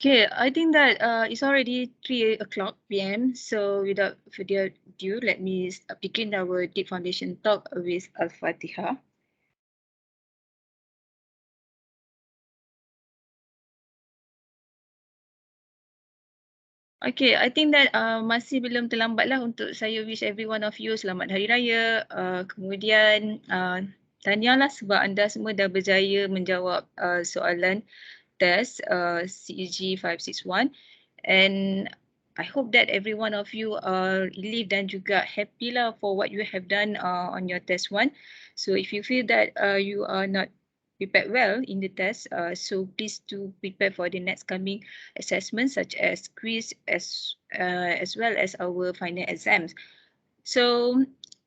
Okay, I think that it's already 3 o'clock p.m. So without further ado, let me begin our deep foundation talk with Al-Fatiha. Okay, I think that masih belum terlambat lah untuk saya wish every one of you selamat Hari Raya. Kemudian tahniahlah sebab anda semua dah berjaya menjawab soalan test CEG 561, and I hope that every one of you are relieved dan juga happy lah for what you have done on your test one. So if you feel that you are not prepared well in the test, so please do prepare for the next coming assessments such as quiz as well as our final exams. So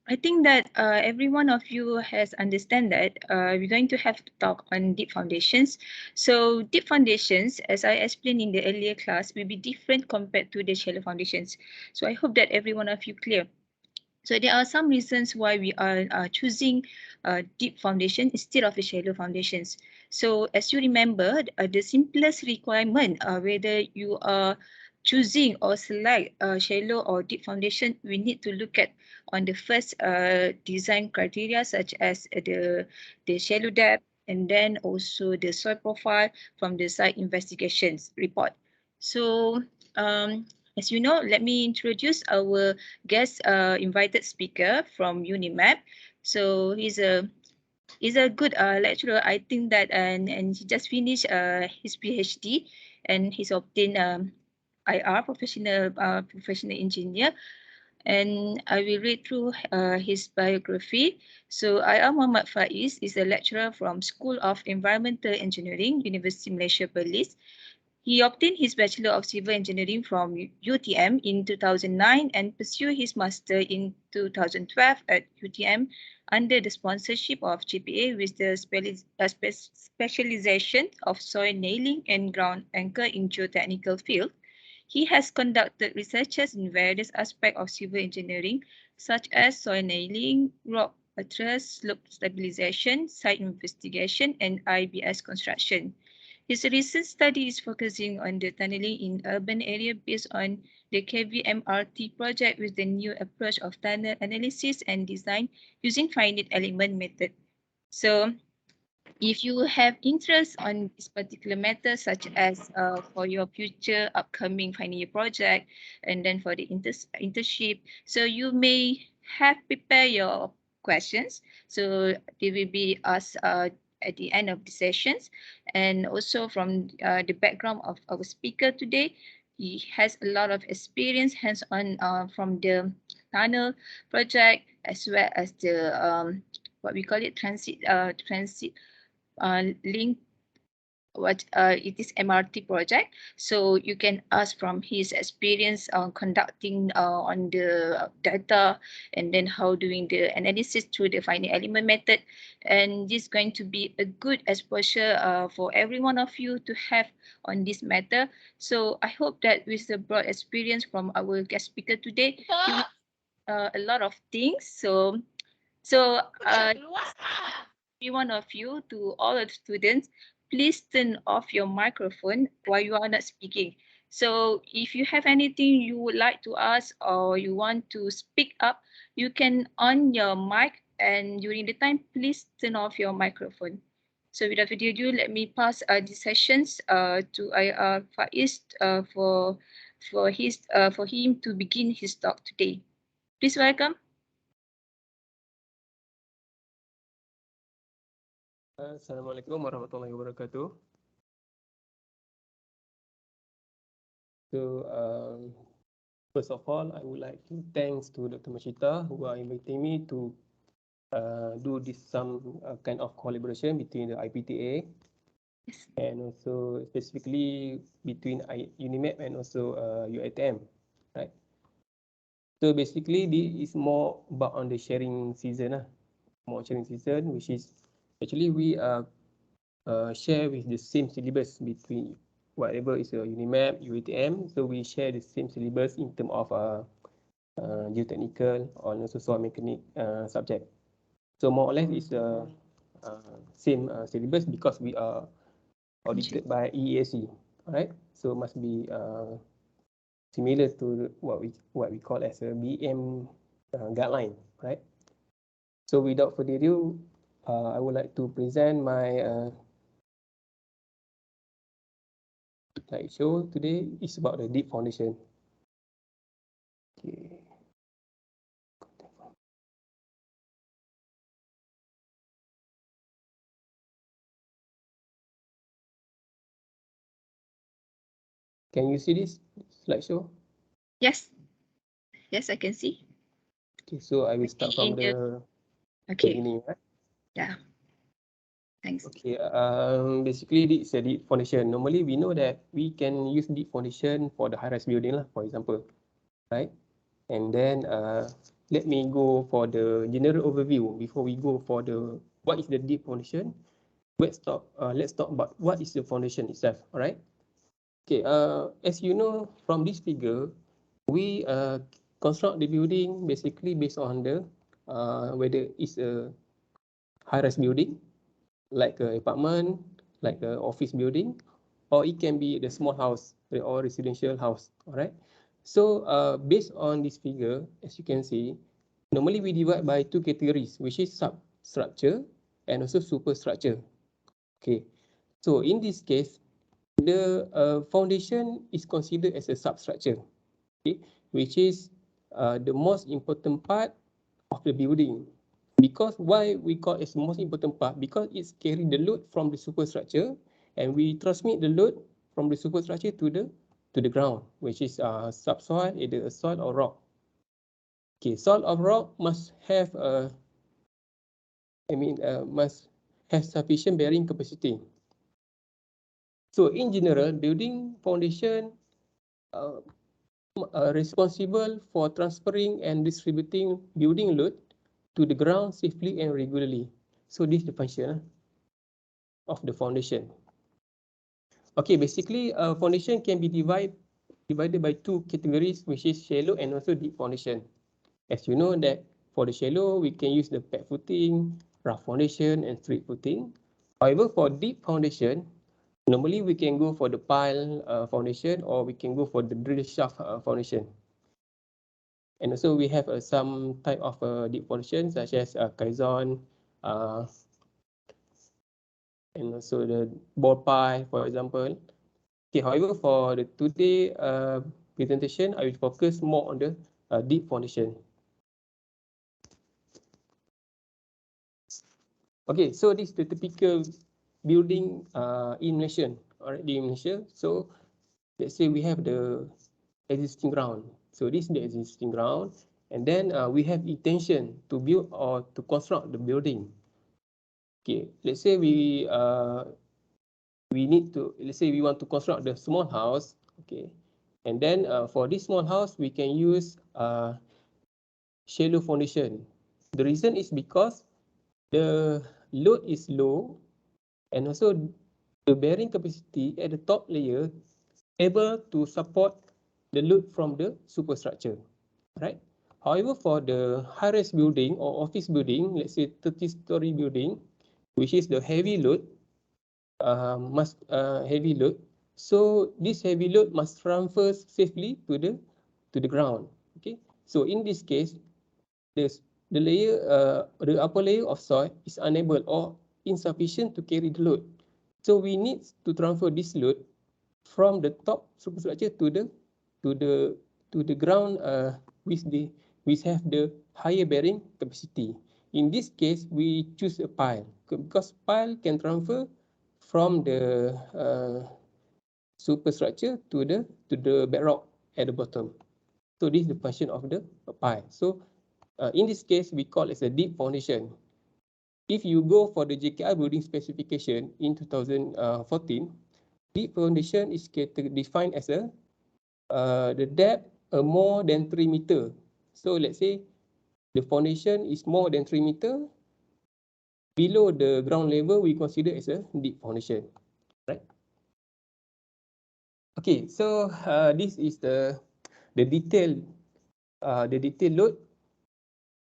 I think that every one of you has understand that we're going to have to talk on deep foundations. So deep foundations, as I explained in the earlier class, will be different compared to the shallow foundations. So I hope that every one of you clear. So there are some reasons why we are choosing deep foundation instead of the shallow foundations. So as you remember, the simplest requirement, whether you are choosing or select shallow or deep foundation, we need to look at on the first design criteria such as the shallow depth, and then also the soil profile from the site investigations report. So as you know, let me introduce our guest invited speaker from UNIMAP. So he's a good lecturer. I think that and he just finished his PhD, and he's obtained IR professional engineer. And I will read through his biography. So IR Muhammad Faiz is a lecturer from School of Environmental Engineering, University Malaysia Perlis. He obtained his Bachelor of Civil Engineering from UTM in 2009 and pursued his Master in 2012 at UTM under the sponsorship of GPA with the specialization of soil nailing and ground anchor in geotechnical field. He has conducted researches in various aspects of civil engineering, such as soil nailing, rock buttress, slope stabilization, site investigation, and IBS construction. His recent study is focusing on the tunneling in urban area based on the KVMRT project with the new approach of tunnel analysis and design using finite element method. So if you have interest on this particular matter, such as for your future upcoming final year project, and then for the internship, so you may have prepare your questions. So they will be asked at the end of the sessions. And also from the background of our speaker today, he has a lot of experience hands-on from the tunnel project, as well as the what we call it transit link what it is MRT project. So you can ask from his experience conducting on the data, and then how doing the analysis through the finite element method. And this is going to be a good exposure for every one of you to have on this matter. So I hope that with the broad experience from our guest speaker today, you will a lot of things. So every one of you, to all of the students, please turn off your microphone while you are not speaking. So if you have anything you would like to ask or you want to speak up, you can on your mic, and during the time, please turn off your microphone. So without further ado, let me pass the sessions to IR Faiz for him to begin his talk today. Please welcome. Assalamualaikum warahmatullahi wabarakatuh. So, first of all, I would like to thanks to Dr. Mashita who are inviting me to do this some kind of collaboration between the IPTA and also specifically between UNIMAP and also UITM, right? So basically, this is more about on the sharing season, more sharing season, which is actually we share with the same syllabus between whatever is a UNIMAP, UITM. So we share the same syllabus in terms of geotechnical or also soil mechanic subject. So more or less it's the same syllabus because we are audited by EAC. right? So must be similar to what we call as a BM guideline, right? So without further ado, I would like to present my slideshow today. It's about the deep foundation. Okay. Can you see this slideshow? Yes. Yes, I can see. Okay, so I will start from In the Okay. beginning, right? Yeah. Thanks. Okay, basically this is a deep foundation. Normally we know that we can use deep foundation for the high-rise building lah, for example, right? And then let me go for the general overview before we go for the what is the deep foundation. Let's talk about what is the foundation itself, all right? Okay, as you know from this figure, we construct the building basically based on the whether it's a high-rise building, like an apartment, like an office building, or it can be the small house or residential house, all right? So based on this figure, as you can see, normally we divide by two categories, which is substructure and also superstructure. Okay, so in this case, the foundation is considered as a substructure, okay, which is the most important part of the building. Because why we call it the most important part? Because it's carrying the load from the superstructure, and we transmit the load from the superstructure to the ground, which is subsoil, either a soil or rock. Okay, soil or rock must have must have sufficient bearing capacity. So in general, building foundation uh, responsible for transferring and distributing building load to the ground safely and regularly. So this is the function of the foundation. Okay, basically, foundation can be divided by two categories, which is shallow and also deep foundation. As you know that for the shallow, we can use the pad footing, rough foundation, and straight footing. However, for deep foundation, normally we can go for the pile foundation, or we can go for the drill shaft foundation. And also we have some type of deep foundation such as caisson, and also the ball pile, for example. Okay, however, for the today presentation, I will focus more on the deep foundation. Okay, so this is the typical building in Malaysia, already in Malaysia. So let's say we have the existing ground. So this is the existing ground, and then we have intention to build or to construct the building. Okay, let's say we need to, let's say we want to construct the small house. Okay, and then for this small house we can use shallow foundation. The reason is because the load is low, and also the bearing capacity at the top layer able to support the load from the superstructure, right? However, for the high-rise building or office building, let's say 30-story building, which is the heavy load, heavy load. So this heavy load must transfer safely to the ground. Okay. So in this case, the upper layer of soil is unable or insufficient to carry the load. So we need to transfer this load from the top superstructure to the to the ground which have the higher bearing capacity. In this case, we choose a pile because pile can transfer from the superstructure to the bedrock at the bottom. So this is the function of the pile. So in this case, we call it a deep foundation. If you go for the JKI building specification in 2014, deep foundation is defined as the depth more than 3 meter. So let's say the foundation is more than 3 meter. Below the ground level, we consider as a deep foundation, right? Okay, so this is the detail load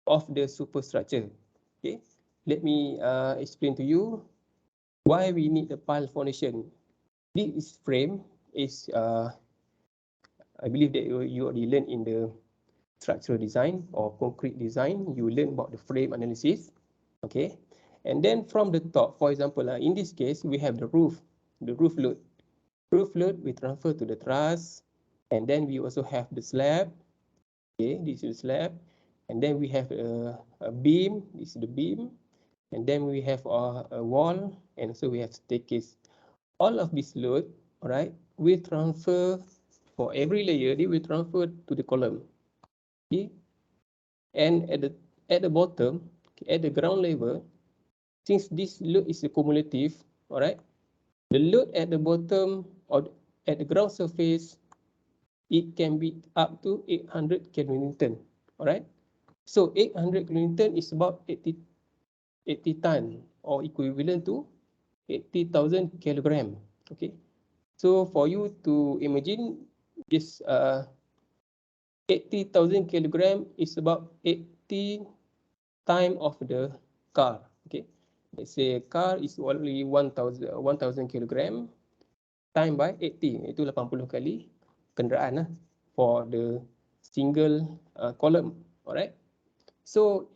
of the superstructure. Okay, let me explain to you why we need the pile foundation. This is frame. is, I believe that you already learned in the structural design or concrete design, you learn about the frame analysis, okay? And then from the top, for example, in this case, we have the roof load. Roof load we transfer to the truss, and then we also have the slab, okay, this is the slab, and then we have a beam, this is the beam, and then we have a wall, and so we have staircase. All of this load, all right, will transfer for every layer, they will transfer to the column. Okay, and at the bottom, at the ground level, since this load is cumulative, all right, the load at the bottom or at the ground surface, it can be up to 800 kilonewton, all right. So 800 kilonewton is about 80 ton, or equivalent to 80,000 kilogram. Okay, so for you to imagine this 80,000 kilogram is about 80 time of the car. Okay, let's say a car is only 1,000 kilogram, time by 80, itu 80 kali kenderaan lah for the single column. Alright, so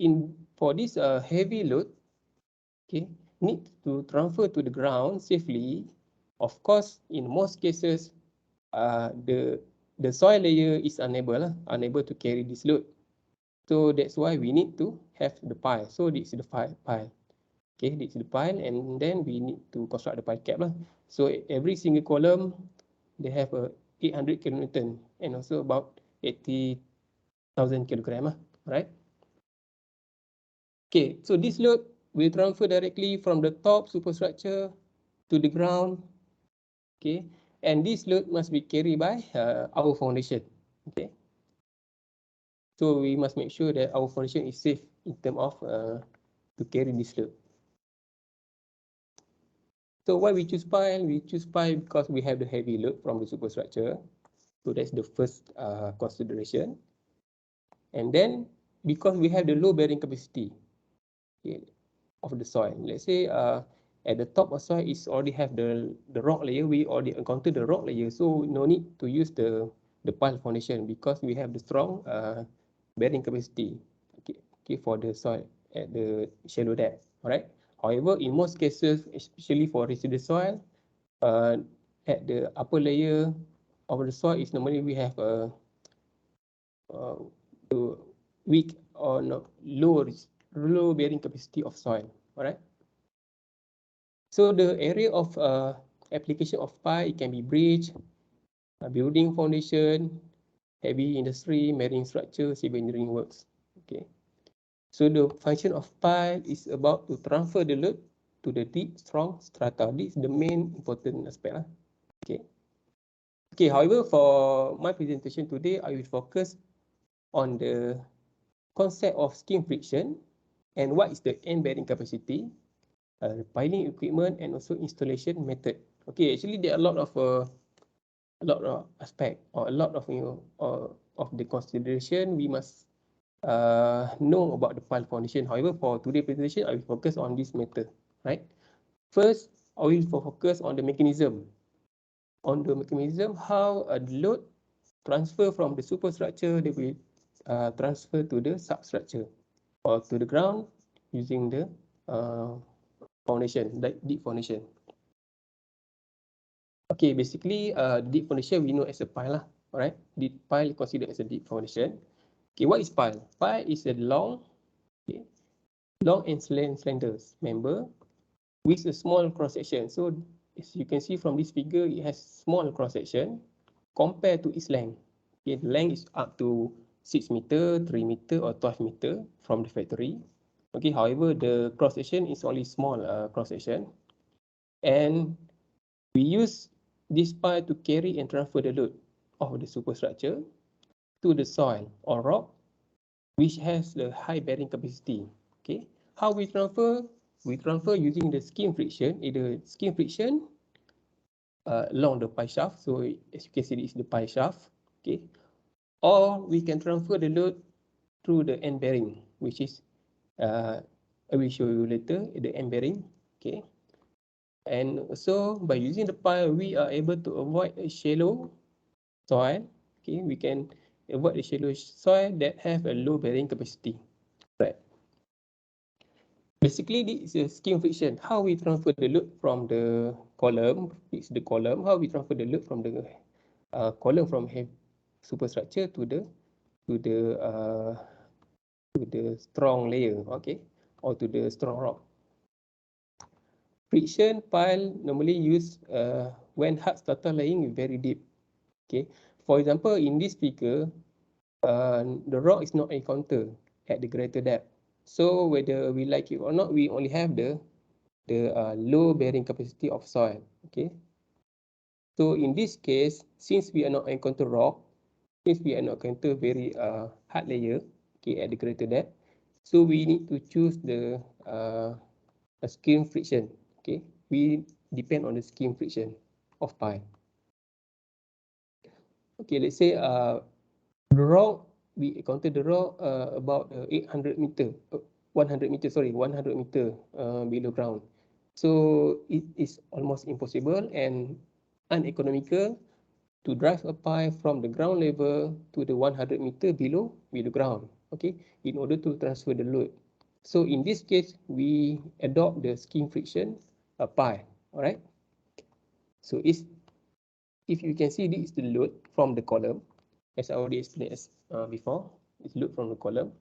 for this heavy load, okay, need to transfer to the ground safely. Of course, in most cases, the soil layer is unable to carry this load. So that's why we need to have the pile. So this is the pile. Okay, this is the pile, and then we need to construct the pile cap lah. So every single column, they have a 800 kilonewton and also about 80,000 kilogram lah, right? Okay, so this load will transfer directly from the top superstructure to the ground. Okay, and this load must be carried by our foundation. Okay, so we must make sure that our foundation is safe in terms of to carry this load. So why we choose pile? We choose pile because we have the heavy load from the superstructure. So that's the first consideration. And then because we have the low bearing capacity, okay, of the soil. Let's say at the top of soil is already have the rock layer. We already encounter the rock layer, so no need to use the pile foundation because we have the strong bearing capacity, okay, for the soil at the shallow depth. All right. However, in most cases, especially for residue soil, at the upper layer of the soil is normally we have a weak or low bearing capacity of soil. All right. So the area of application of pile, it can be bridge, building foundation, heavy industry, marine structure, civil engineering works. Okay. So the function of pile is about to transfer the load to the deep, strong strata. This is the main important aspect. Okay. Okay, however, for my presentation today, I will focus on the concept of skin friction and what is the end bearing capacity, piling equipment, and also installation method. Okay, actually there are a lot of aspect or a lot of of the consideration we must know about the pile foundation. However, for today's presentation, I will focus on this matter, right? First, I will focus on the mechanism. How a load transfer from the superstructure, they will transfer to the substructure or to the ground using the foundation, like deep foundation. Okay, basically, deep foundation we know as a pile, all right? Deep pile considered as a deep foundation. Okay, what is pile? Pile is a long and slender member with a small cross section. So as you can see from this figure, it has small cross section compared to its length. Okay, the length is up to 6 meter, 3 meter, or 12 meter from the factory. Okay, however, the cross section is only small cross section, and we use this pile to carry and transfer the load of the superstructure to the soil or rock, which has the high bearing capacity. Okay, how we transfer? We transfer using the skin friction, either skin friction along the pile shaft. So as you can see, this is the pile shaft. Okay, or we can transfer the load through the end bearing, which is I will show you later the end bearing. Okay, And so by using the pile, we are able to avoid a shallow soil. Okay, we can avoid the shallow soil that have a low bearing capacity. Right. Basically, this is a skin friction. How we transfer the load from the column, fix the column. How we transfer the load from the column from superstructure to the strong layer, okay, or to the strong rock. Friction pile normally used when hard strata laying is very deep. Okay, for example, in this figure, the rock is not encountered at the greater depth. So whether we like it or not, we only have the low bearing capacity of soil. Okay. So in this case, since we are not encounter rock, since we are not encounter very hard layer, okay, at the greater depth, so we need to choose the skin friction. Okay, we depend on the skin friction of pile. Okay, let's say the rock, we encounter the rock about 800 meter, 100 meter, sorry, 100 meter below ground. So it is almost impossible and uneconomical to drive a pile from the ground level to the 100 meter below ground, okay, in order to transfer the load. So in this case, we adopt the skin friction pile, all right? So if you can see, this is the load from the column, as I already explained before, it's load from the column.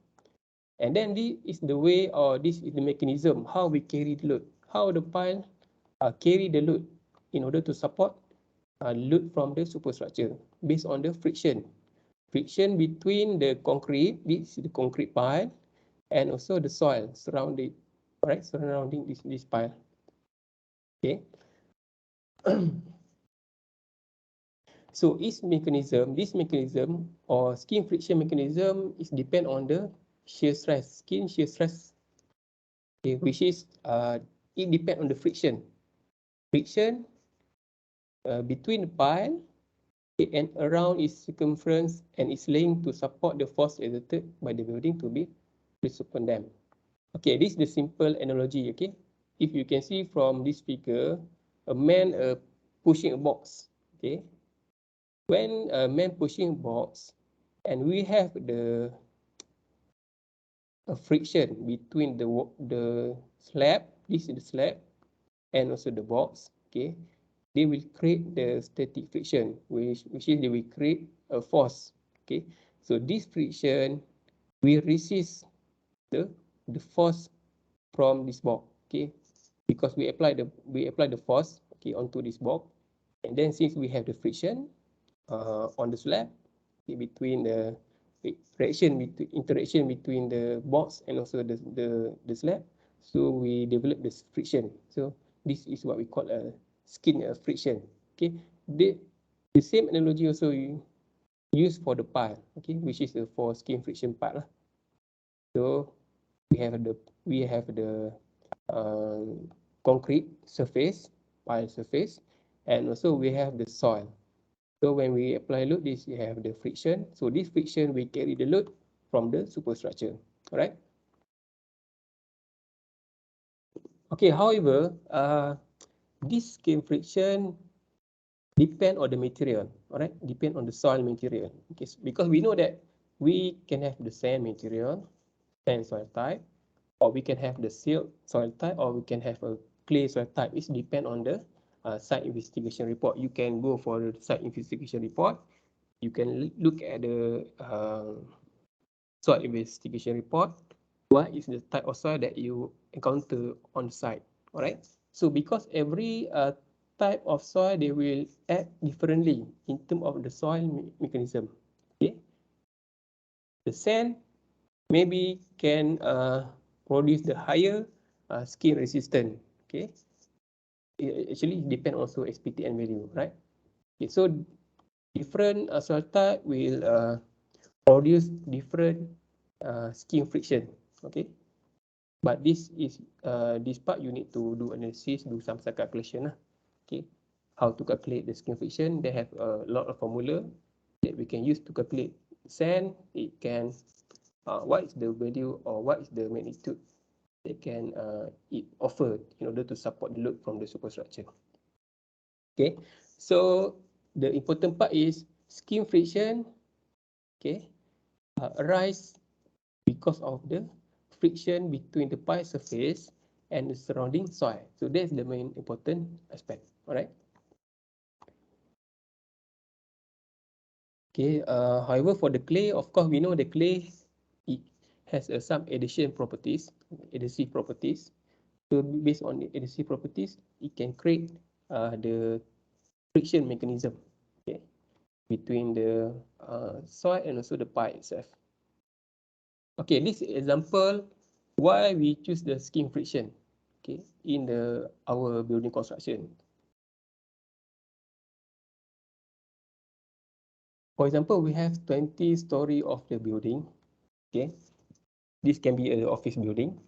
And then this is the way, or this is the mechanism, how we carry the load, how the pile carry the load in order to support load from the superstructure based on the friction. Friction between the concrete, this is the concrete pile, and also the soil surrounding, right, surrounding this pile. Okay. So this mechanism or skin friction mechanism is depend on the shear stress, skin shear stress, okay, which is it depend on the friction between the pile and around its circumference and its length to support the force exerted by the building to be placed upon them. Okay, this is the simple analogy. Okay, if you can see from this figure, a man pushing a box. Okay, when a man pushing a box, and we have the friction between the slab, this is the slab, and also the box. Okay, they will create the static friction, which is they will create a force. Okay, so this friction will resist the force from this box. Okay, because we apply the force, okay, onto this box, and then since we have the friction on the slab, okay, between the interaction between the box and also the slab, so we develop this friction. So this is what we call a skin friction. Okay, the same analogy also used for the pile, okay, which is for skin friction part lah. So we have the uh, concrete surface, pile surface, and also we have the soil. So when we apply load, this you have the friction. So this friction will carry the load from the superstructure. All right. Okay. However, this skin friction depend on the material. All right. Depend on the soil material. Okay. Because we know that we can have the sand material, sand soil type, or we can have the silt soil type, or we can have a clay soil type. It depends on the site investigation report. You can go for the site investigation report. You can look at the soil investigation report. What is the type of soil that you encounter on site? All right. So because every type of soil, they will act differently in terms of the soil mechanism. Okay. The sand maybe can produce the higher skin resistance. Okay, it actually depend also SPTN value, right? Okay, so different soil type will produce different skin friction. Okay, but this part you need to do analysis, do some calculation lah. Okay, how to calculate the skin friction? They have a lot of formula that we can use to calculate sand. It can what is the value or what is the magnitude that can it offer in order to support the load from the superstructure. Okay, so the important part is skin friction, okay, arise because of the friction between the pile surface and the surrounding soil. So that's the main important aspect. All right. Okay. However, for the clay, of course, we know the clay it has some adhesion properties, adhesive properties. So based on the adhesive properties, it can create the friction mechanism, okay, between the soil and also the pile itself. Okay, this example why we choose the skin friction, okay, in our building construction. For example, we have 20 story of the building, okay. This can be an office building.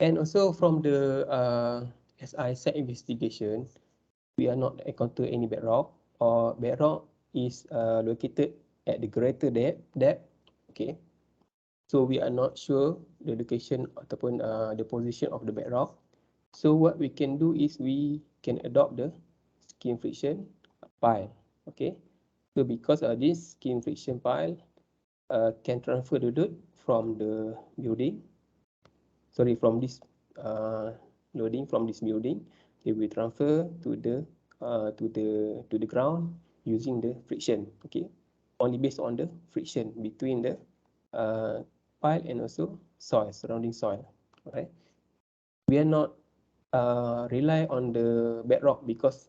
And also from the SI site investigation, we are not encounter any bedrock, or bedrock is located at the greater depth, okay. So we are not sure the location ataupun the position of the bedrock. So what we can do is we can adopt the skin friction pile, okay. So because this skin friction pile can transfer the load from the building, from this loading from this building, it will transfer to the ground using the friction, okay, only based on the friction between the pile and also soil, surrounding soil. Right, we are not rely on the bedrock because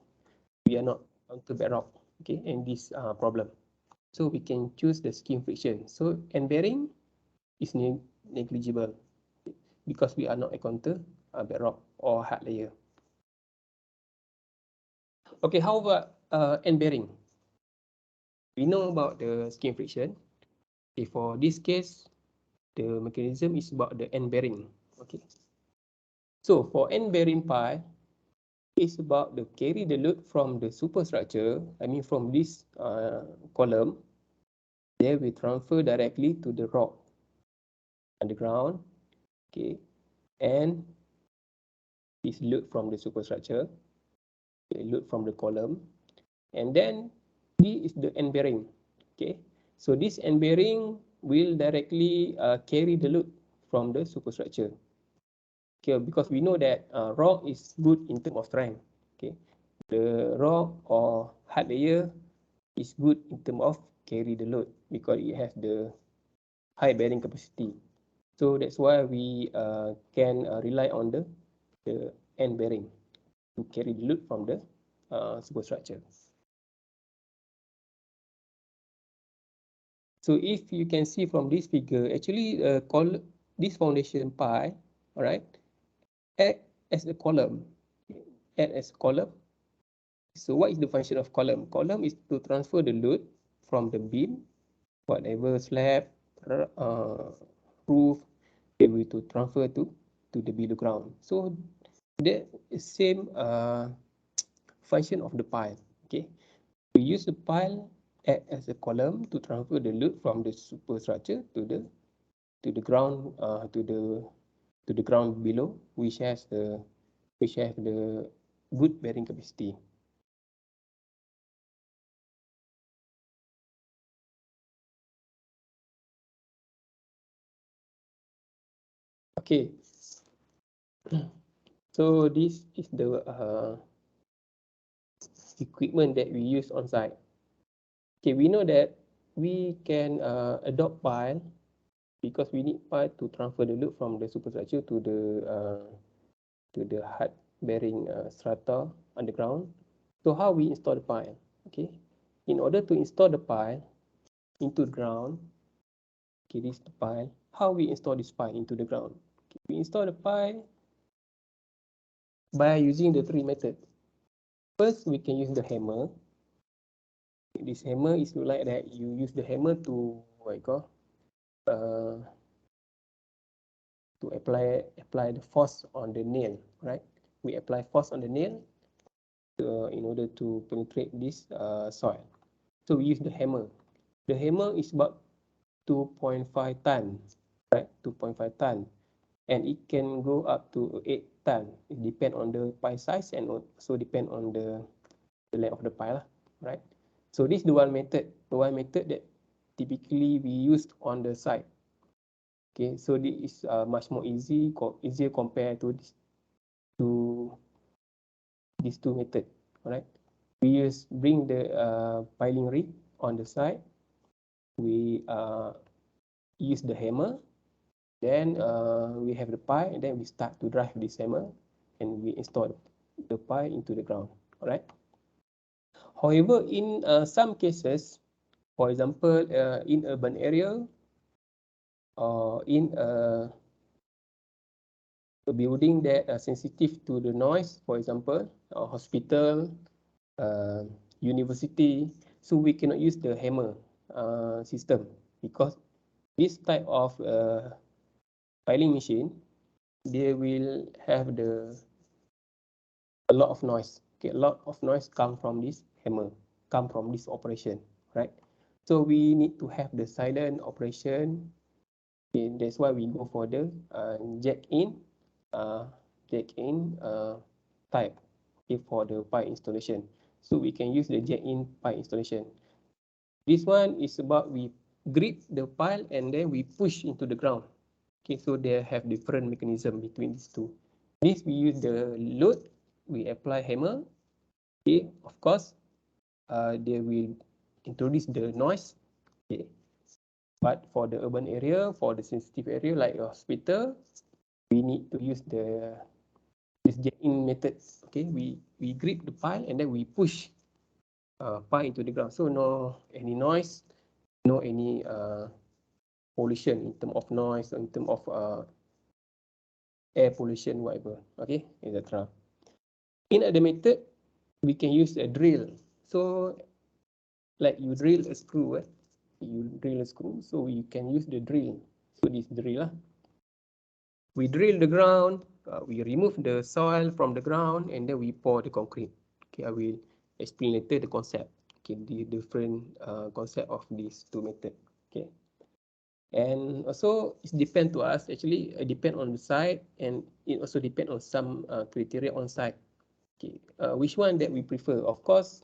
we are not onto bedrock, okay, and this problem. So we can choose the skin friction. So end bearing is negligible because we are not encounter bedrock or hard layer. Okay, how about end bearing? We know about the skin friction. Okay, for this case, the mechanism is about the end bearing. Okay, so for end bearing pile, it's about the carry the load from the superstructure. I mean from this column, they will transfer directly to the rock underground. Okay, and is load from the superstructure, okay, load from the column, and then this is the end bearing. Okay, so this end bearing will directly carry the load from the superstructure. Okay, because we know that rock is good in terms of strength. Okay, the rock or hard layer is good in terms of carry the load because it has the high bearing capacity. So that's why we can rely on the end bearing to carry the load from the superstructure. So if you can see from this figure, actually this foundation pile, all right, act as a column, act as a column. So what is the function of column? Column is to transfer the load from the beam, whatever slab, roof, they will to transfer to the below ground. So the same function of the pile. Okay, we use the pile as a column to transfer the load from the superstructure to the ground to the ground below, which has the good bearing capacity. Okay, so this is the equipment that we use on site. Okay, we know that we can adopt pile because we need pile to transfer the load from the superstructure to the hard bearing strata underground. So how we install the pile? Okay, in order to install the pile into the ground, okay, this is the pile. How we install this pile into the ground? Okay, we install the pile by using the three methods. First, we can use the hammer. This hammer is like that. You use the hammer to what you call uh, to apply the force on the nail, right? We apply force on the nail in order to penetrate this soil. So we use the hammer. The hammer is about 2.5 ton, right? 2.5 ton. and it can go up to 8 ton. It depends on the pile size and also depend on the length of the pile, right? So this is the one method that typically we used on the site. Okay, so this is much more easier compared to these two methods. All right, we bring the piling rig on the site. We use the hammer. Then we have the pile, and then we start to drive this hammer, and we install the pile into the ground. All right. However, in some cases, for example, in urban area or in a building that are sensitive to the noise, for example, a hospital, university, so we cannot use the hammer system because this type of piling machine, they will have a lot of noise. Okay, a lot of noise come from this hammer, come from this operation, right? So we need to have the silent operation. Okay, that's why we go for the jack in type, okay, for the pipe installation. So we can use the jack in pipe installation. This one is about we grip the pile and then we push into the ground. Okay, so they have different mechanism between these two. This we use the load, we apply hammer. Okay, of course, they will introduce the noise. Okay, but for the urban area, for the sensitive area like a hospital, we need to use this jack-in method. Okay, we grip the pile and then we push pile into the ground. So no any noise, no any pollution in terms of noise, or in terms of air pollution, whatever. Okay, etc. In other method, we can use a drill. So like you drill a screw, you drill a screw, so you can use the drill. So this drill, we drill the ground, we remove the soil from the ground, and then we pour the concrete. Okay, I will explain later the concept. Okay, the different concept of these two methods. Okay, and also it depends to us. Actually, it depends on the site, and it also depends on some criteria on site. Okay, which one that we prefer? Of course,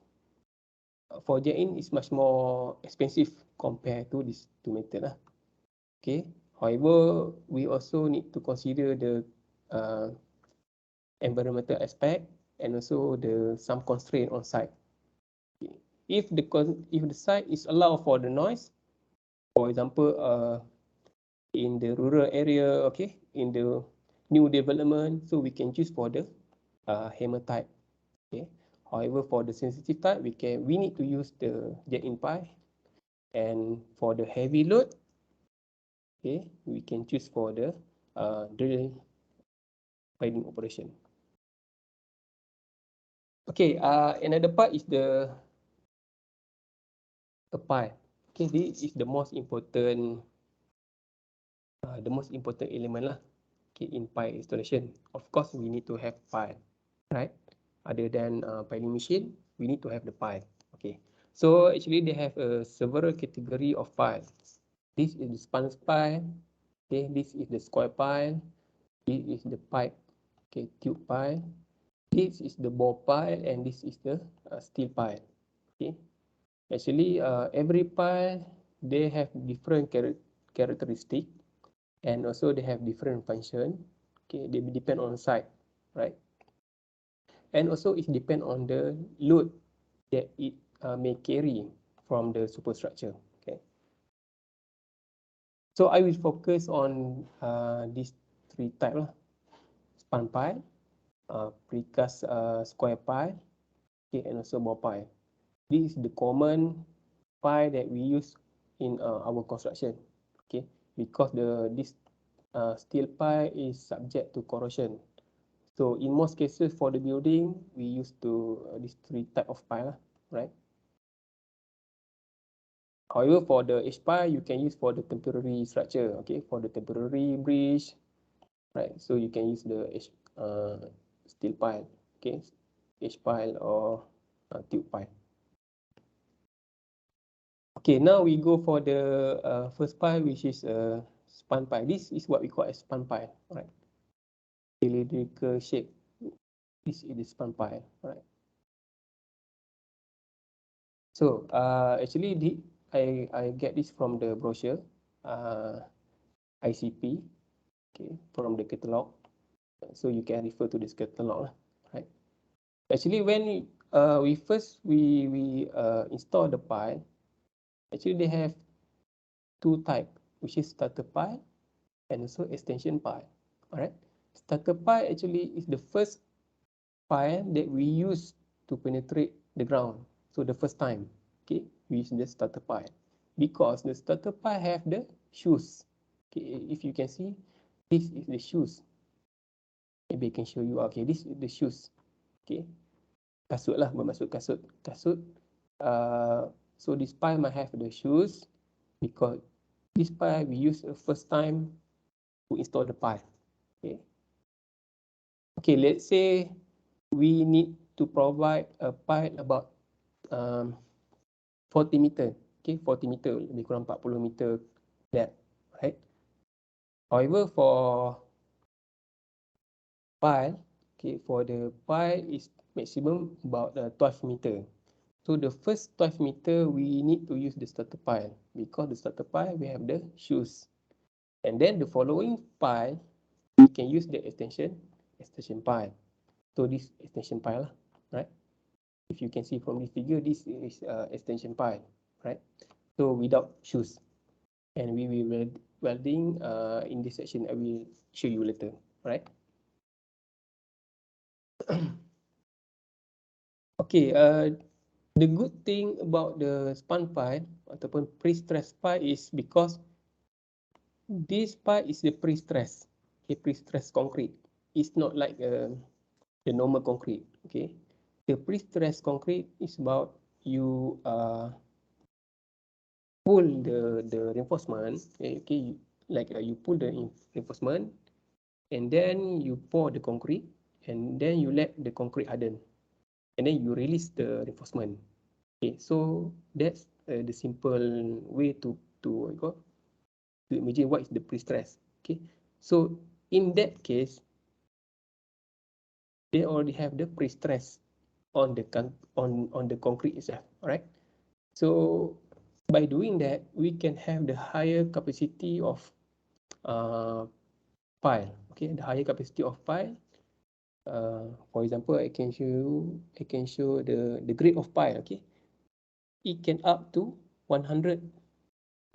for J-in is much more expensive compared to these two methods. Okay. However, we also need to consider the environmental aspect and also some constraint on site. Okay. If the site is allowed for the noise, for example, in the rural area, okay, in the new development, so we can choose for the hammer type. Okay. However, for the sensitive type, we need to use the jack-in pipe, and for the heavy load, okay, we can choose for the drill piling operation. Okay, another part is the pile. Okay, this is the most important element lah. Okay, in pile installation. Of course, we need to have pile, right? Other than piling machine, we need to have the pile. Okay, so actually they have several category of pile. This is the sponge pile. Okay, this is the square pile. This is the pipe. Okay, tube pile. This is the ball pile, and this is the steel pile. Okay. Actually, every pile, they have different characteristic, and also they have different function. Okay, they depend on the site, right? And also it depends on the load that it may carry from the superstructure. Okay. So I will focus on these three types lah: span pile, precast square pile, okay, and also ball pile. This is the common pile that we use in our construction, okay, because this steel pile is subject to corrosion. So in most cases for the building, we use these three type of pile, right? However, for the H pile, you can use for the temporary structure, okay, for the temporary bridge, right? So you can use the steel pile, okay, H pile or tube pile. Okay, now we go for the first pile, which is span pile. This is what we call a span pile, right? Cylindrical shape. This is the span pile, right? So actually, I get this from the brochure, ICP, okay, from the catalog. So you can refer to this catalog, right? Actually, when we first install the pile, actually they have two type, which is starter pile and also extension pile. All right. Starter pile actually is the first pile that we use to penetrate the ground. So the first time, okay, we use the starter pile because the starter pile have the shoes. Okay, if you can see, this is the shoes. Maybe I can show you. Okay, this is the shoes. Okay, kasut lah, bermaksud kasut. Kasut. So this pile might have the shoes because this pile we use the first time to install the pile. Okay. Okay, let's say we need to provide a pile about 40 meter. Okay, 40 meter, lebih kurang 40 meter depth, right? However, for pile, okay, for the pile is maximum about 12 meter. So the first 12 meter, we need to use the starter pile because the starter pile, we have the shoes. And then the following pile, we can use the extension pile. So this extension pile, right? If you can see from this figure, this is extension pile, right? So without shoes. And we will welding in this section, I will show you later, right? Okay, the good thing about the span pile ataupun pre-stressed pile is because this pile is the pre-stressed, okay, pre-stressed concrete. It's not like the normal concrete, okay. The pre-stressed concrete is about you pull the reinforcement, okay, like you pull the reinforcement and then you pour the concrete and then you let the concrete harden and then you release the reinforcement. Okay, so that's the simple way to imagine what is the pre-stress. Okay, so in that case, they already have the pre-stress on the concrete itself. All right. So by doing that, we can have the higher capacity of pile. Okay, the higher capacity of pile. For example, I can show the grade of pile. Okay, it can up to 100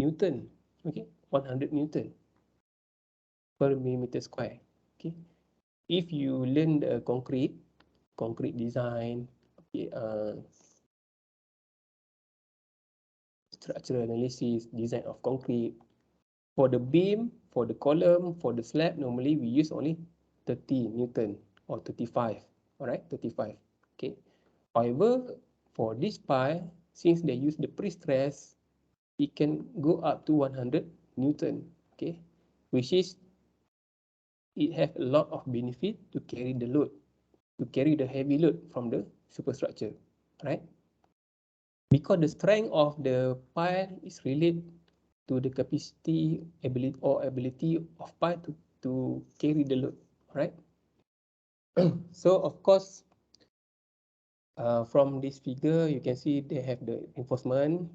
Newton. Okay, 100 Newton per millimeter square. Okay, if you learn the concrete design, okay, structural analysis, design of concrete. For the beam, for the column, for the slab, normally we use only 30 Newton or 35. All right, 35. Okay. However, for this pile, since they use the pre-stress, it can go up to 100 Newton. Okay, which is it have a lot of benefit to carry the load, to carry the heavy load from the superstructure, right? Because the strength of the pile is related to the capacity, ability of pile to carry the load, right? So of course, from this figure, you can see they have the reinforcement.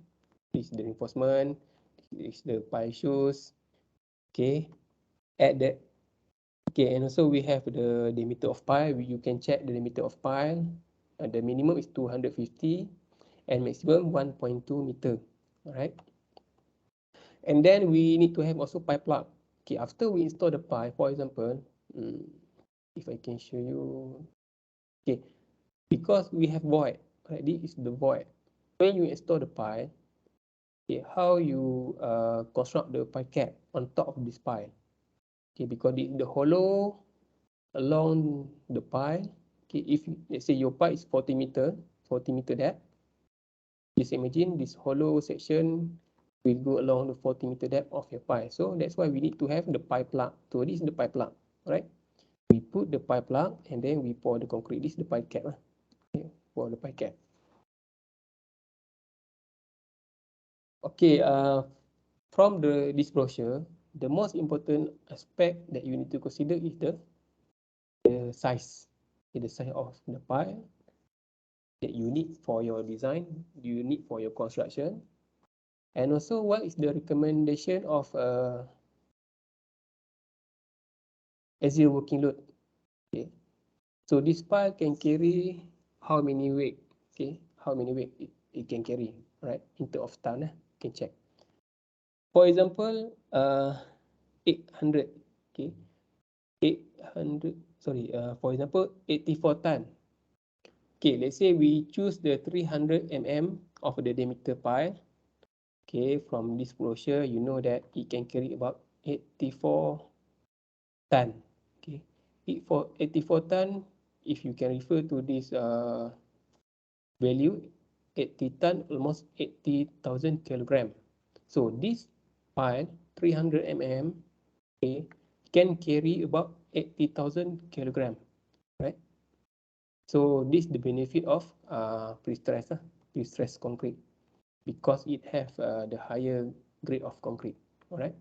This is the reinforcement. This is the pile shoes. Okay, at the okay, and also we have the diameter of pile. You can check the diameter of pile. The minimum is 250 and maximum 1.2 meter. All right. And then we need to have also pile plug. Okay, after we install the pile, for example, if I can show you, okay, because we have void, right? This is the void. When you install the pile, okay, how you construct the pile cap on top of this pile? Okay, because the hollow along the pile, okay, if let's say your pile is 40 meter depth, just imagine this hollow section will go along the 40 meter depth of your pile. So that's why we need to have the pile plug. So this is the pile plug, right? We put the pile plug and then we pour the concrete. This is the pile cap. Okay, pour the pile cap. Okay, from this brochure, the most important aspect that you need to consider is the size. Okay, the size of the pile that you need for your design, you need for your construction, and also what is the recommendation of axial working load. Okay, so this pile can carry how many weight? Okay, how many weight it can carry, right? In terms of ton, you can check. For example, 800. Okay, 800. Sorry. For example, 84 ton. Okay, let's say we choose the 300 mm of the diameter pile. Okay, from this brochure, you know that it can carry about 84 ton. Okay, 84 ton, if you can refer to this value, 80 ton, almost 80,000 kilogram. So this pile, 300 mm, okay, can carry about 80,000 kilogram, right? So this is the benefit of pre-stressed concrete, because it have the higher grade of concrete. All right.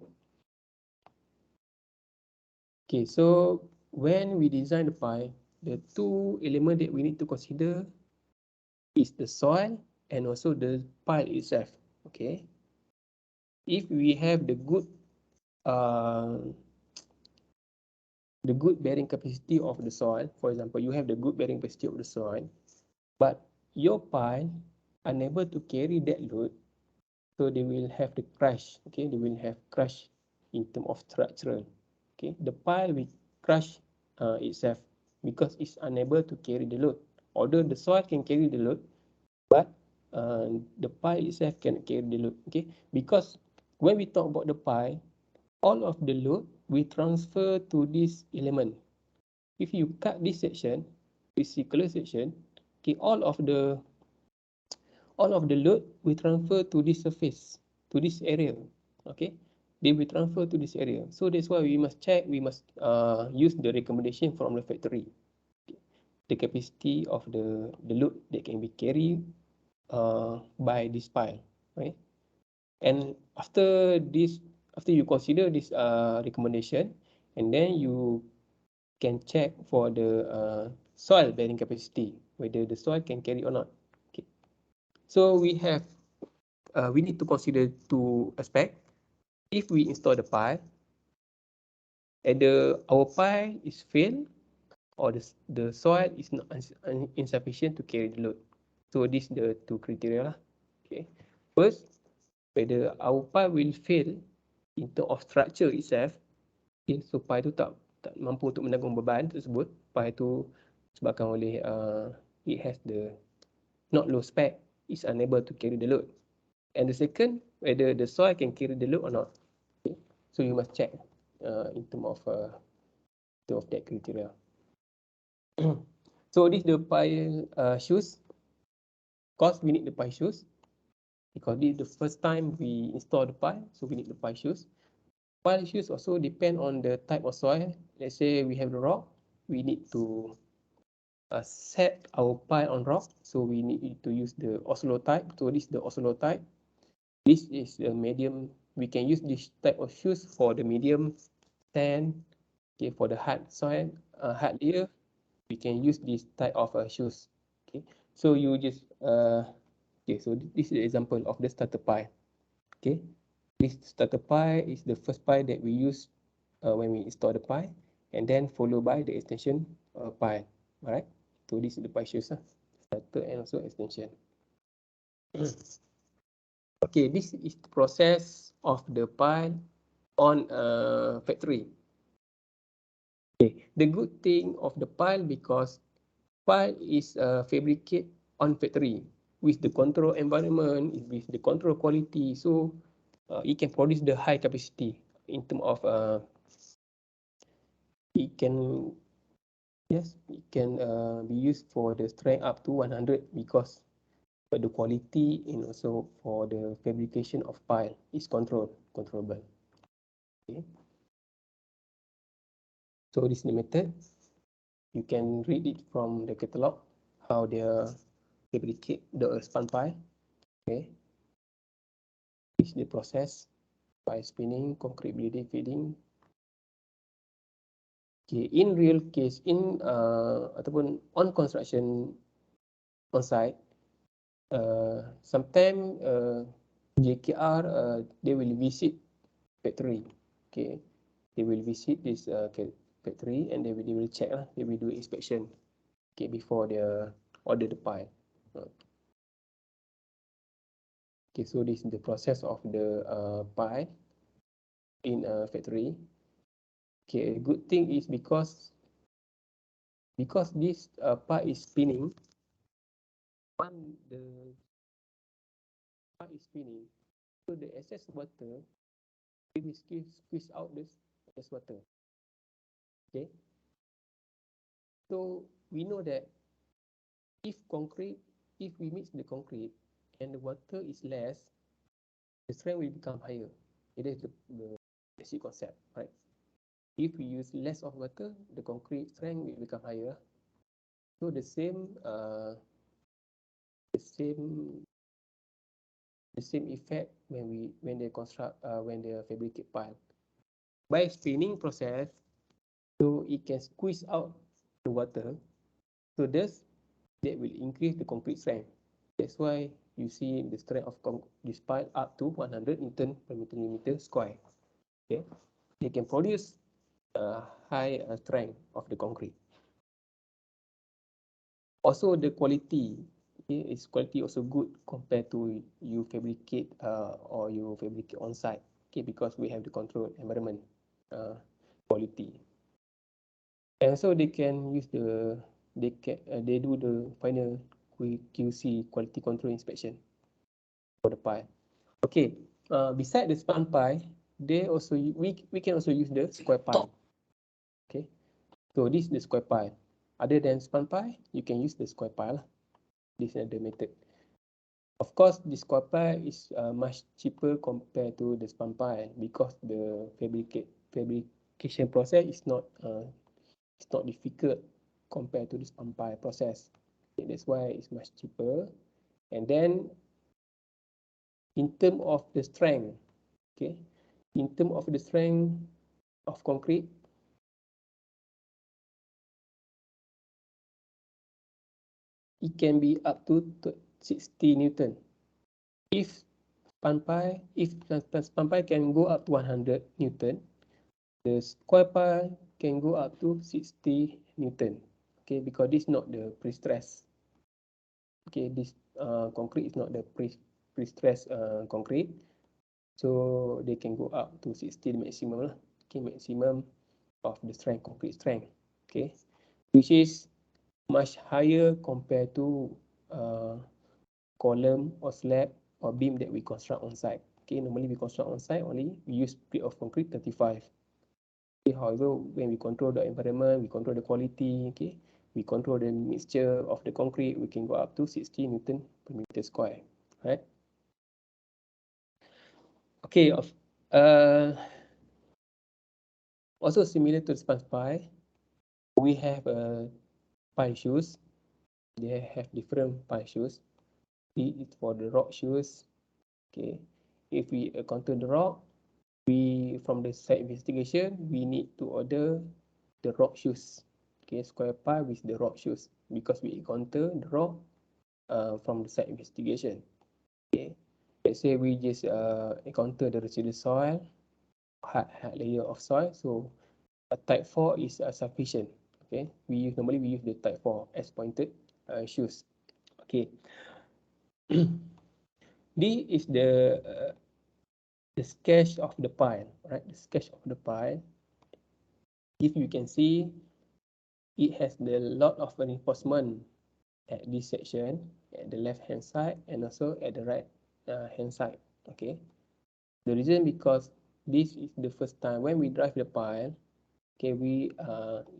Okay, so when we design the pile, the two elements that we need to consider is the soil and also the pile itself. Okay, if we have uh, the good bearing capacity of the soil, for example, you have the good bearing capacity of the soil, but your pile unable to carry that load, so they will have the crash. Okay, they will have crash in terms of structural. Okay, the pile will crash itself because it's unable to carry the load. Although the soil can carry the load, but the pile itself cannot carry the load. Okay, because when we talk about the pile, all of the load we transfer to this element. If you cut this section, this circular section, okay, all of the load will transfer to this surface, to this area. Okay, they will transfer to this area. So that's why we must check, we must use the recommendation from the factory, the capacity of the load that can be carried by this pile, right? And after this, after you consider this recommendation, and then you can check for the soil bearing capacity, whether the soil can carry or not. Okay. So we need to consider two aspects. If we install the pile, either our pile is failed or the soil is not insufficient to carry the load. So these the two criteria lah. Okay. First, whether our pile will fail in terms of structure itself. Okay, so pile tu tak mampu untuk menanggung beban tersebut. Pile tu sebabkan oleh it has the not low spec, is unable to carry the load. And the second, whether the soil can carry the load or not. Okay. So you must check in terms of that criteria. So this is the pile shoes. Of course, we need the pile shoes because this is the first time we install the pile, so we need the pile shoes. Pile shoes also depend on the type of soil. Let's say we have the rock, we need to set our pile on rock, so we need to use the Oslo type. So this is the Oslo type. This is the medium. We can use this type of shoes for the medium sand. Okay, for the hard soil, hard layer, we can use this type of shoes. Okay, so you just okay. So this is the example of the starter pile. Okay, this starter pile is the first pile that we use when we install the pile, and then followed by the extension pile. All right. So this is the pile shoes, starter and also extension. Okay, this is the process of the pile on a factory. Okay, the good thing of the pile, because pile is fabricated on factory with the control environment, with the control quality, so it can produce the high capacity in terms of it can, yes, it can be used for the strength up to 100, because the quality and also for the fabrication of pile is controllable. Okay. So this is the method. You can read it from the catalog, how they fabricate the span pile. Okay. This is the process. pile spinning, concrete bleeding, feeding. Okay, in real case, ataupun on construction on site, sometimes JKR they will visit factory. Okay, they will visit this factory and they will check lah. They will do inspection. Okay, before they order the pile. Okay, so this is the process of the pile in a factory. Okay, a good thing is because this pile is spinning. When the pile is spinning, so the excess water it will squeeze out this excess water. Okay, so we know that if we mix the concrete and the water is less, the strength will become higher. It is the basic concept, right? If we use less of water, the concrete strength will become higher. So the same effect when they fabricate pile. By spinning process, so it can squeeze out the water. So this that will increase the concrete strength. That's why you see the strength of this pile up to 100 Newton per millimeter square. Okay, they can produce high strength of the concrete. Also, the quality, okay, its quality also good compared to you fabricate or you fabricate on site. Okay, because we have the controlled environment quality. And so they can use they do the final QC quality control inspection for the pile. Okay, beside the span pile, we can also use the square pile. Okay, so this is the square pile. Other than span pile, you can use the square pile. This is the method. Of course, the square pile is much cheaper compared to the span pile because the fabrication process is not difficult compared to the span pile process. Okay, that's why it's much cheaper. And then in terms of the strength, okay, in terms of the strength of concrete, it can be up to 60 Newton. If span pile can go up to 100 Newton, the square pile can go up to 60 Newton. Okay, because this is not the pre-stress. Okay, this concrete is not the pre-stress concrete. So they can go up to 60 maximum lah. Okay, maximum of the strength, concrete strength. Okay, which is much higher compared to column or slab or beam that we construct on site. Okay, normally we construct on site only we use plate of concrete 35. Okay, however, when we control the environment, we control the quality, okay, we control the mixture of the concrete, we can go up to 60 Newton per meter square, right? Okay, also similar to the span pile, we have pile shoes. They have different pile shoes. It's for the rock shoes. Okay, if we encounter the rock, from the site investigation, we need to order the rock shoes. Okay, square pile with the rock shoes because we encounter the rock from the site investigation. Okay, let's say we just encounter the residual soil, hard layer of soil, so a type 4 is sufficient. Okay, normally we use the type 4 as pointed shoes. Okay, this is the sketch of the pile, right? The sketch of the pile. If you can see, it has a lot of reinforcement at this section, at the left hand side and also at the right hand side. Okay, the reason because this is the first time when we drive the pile. Okay,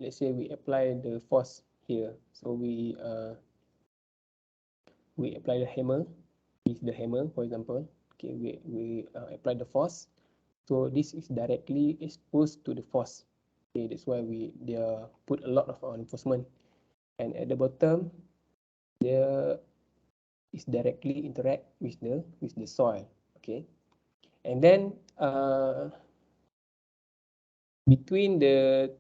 let's say we apply the force here, so we apply the hammer. This is the hammer, for example. Okay, we apply the force, so this is directly exposed to the force. Okay, that's why they put a lot of reinforcement, and at the bottom there is directly interact with the soil. Okay, And then between the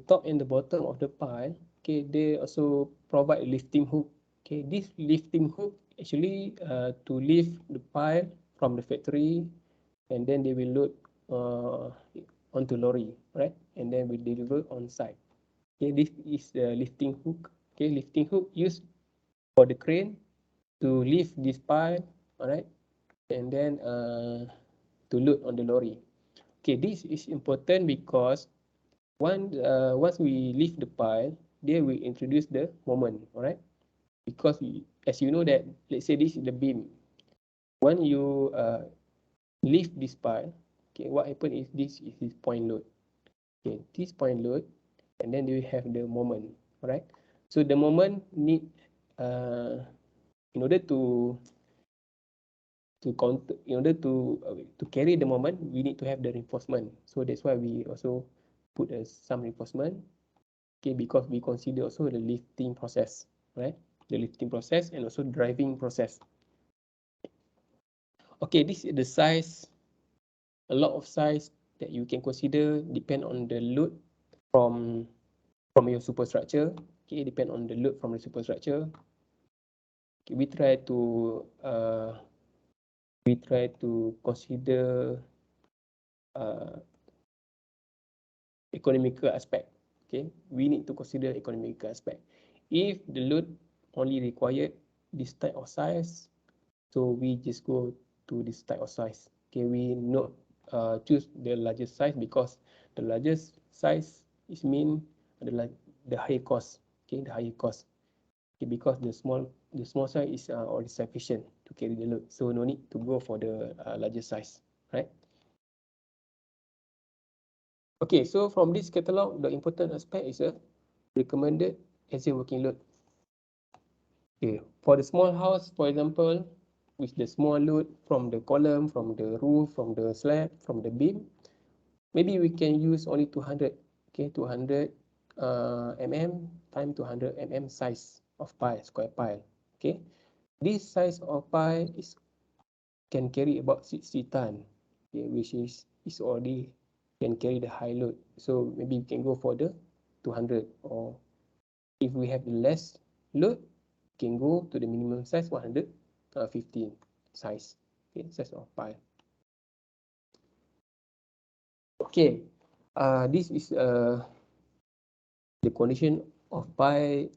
top and the bottom of the pile, okay, they also provide a lifting hook. Okay, this lifting hook actually to lift the pile from the factory, and then they will load onto lorry, right? And then we deliver on site. Okay, this is the lifting hook. Okay, lifting hook used for the crane to lift this pile, all right, and then to load on the lorry. Okay, this is important because once we lift the pile, they will introduce the moment, all right? Because as you know that, let's say this is the beam. When you lift this pile, okay, what happens is this is this point load. Okay, this point load, and then you have the moment, all right? So the moment need in order to counter, in order to carry the moment, we need to have the reinforcement. So that's why we also put some reinforcement. Okay, because we consider also the lifting process, right? The lifting process and also driving process. Okay, this is the size. A lot of size that you can consider depend on the load from your superstructure. Okay, depend on the load from the superstructure. Okay, we try to consider economical aspect. Okay, we need to consider economical aspect. If the load only required this type of size, so we just go to this type of size. Okay, we not choose the largest size because the largest size is mean the higher cost. Okay, the higher cost. Okay, because the small size is already sufficient to carry the load, so no need to go for the larger size, right? Okay, so from this catalog, the important aspect is a recommended axial working load. Okay, for the small house, for example, with the small load from the column, from the roof, from the slab, from the beam, maybe we can use only 200, okay, 200 mm times 200 mm size of pile, square pile. Okay, this size of pile can carry about 60 ton, okay, which is already can carry the high load. So maybe we can go for the 200, or if we have less load, we can go to the minimum size 115 size, okay, size of pile. Okay, this is the condition of pile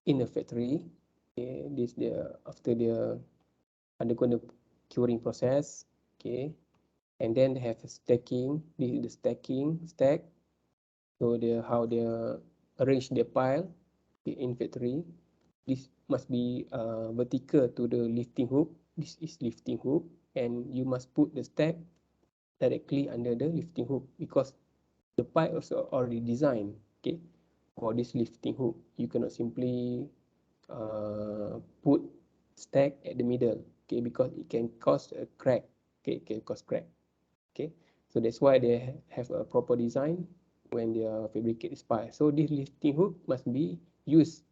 in a factory. Okay, this after the undergone the curing process. Okay, and then they have stacking. This is the stacking stack. So how they arrange the pile in factory. This must be vertical to the lifting hook. This is lifting hook, and you must put the stack directly under the lifting hook because the pile also already designed, okay, for this lifting hook. You cannot simply put stack at the middle, okay, because it can cause a crack. Okay, it can cause crack. Okay, so that's why they have a proper design when they fabricate this pile. So this lifting hook must be used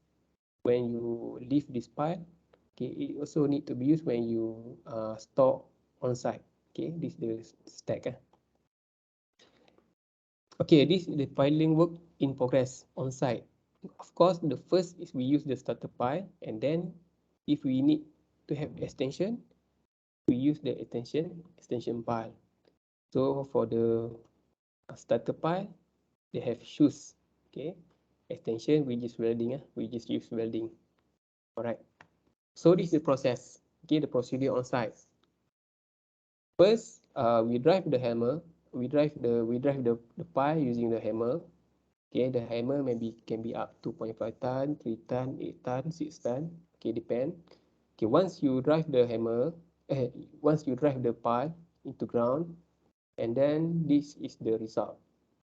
when you lift this pile. Okay, it also need to be used when you store on site. Okay, this is the stack. Okay, this is the piling work in progress on site. Of course, the first is we use the starter pile, and then if we need to have extension, we use the extension pile. So for the starter pile, they have shoes. Okay, extension we just welding. We just use welding. All right. So this is the process. Okay, the procedure on site. First, we drive the hammer. We drive the pile using the hammer. Okay, the hammer maybe can be up 2.5 ton, 3 ton, 8 ton, 6 ton. Okay, depend. Okay, once you drive the hammer, once you drive the pile into ground, and then this is the result.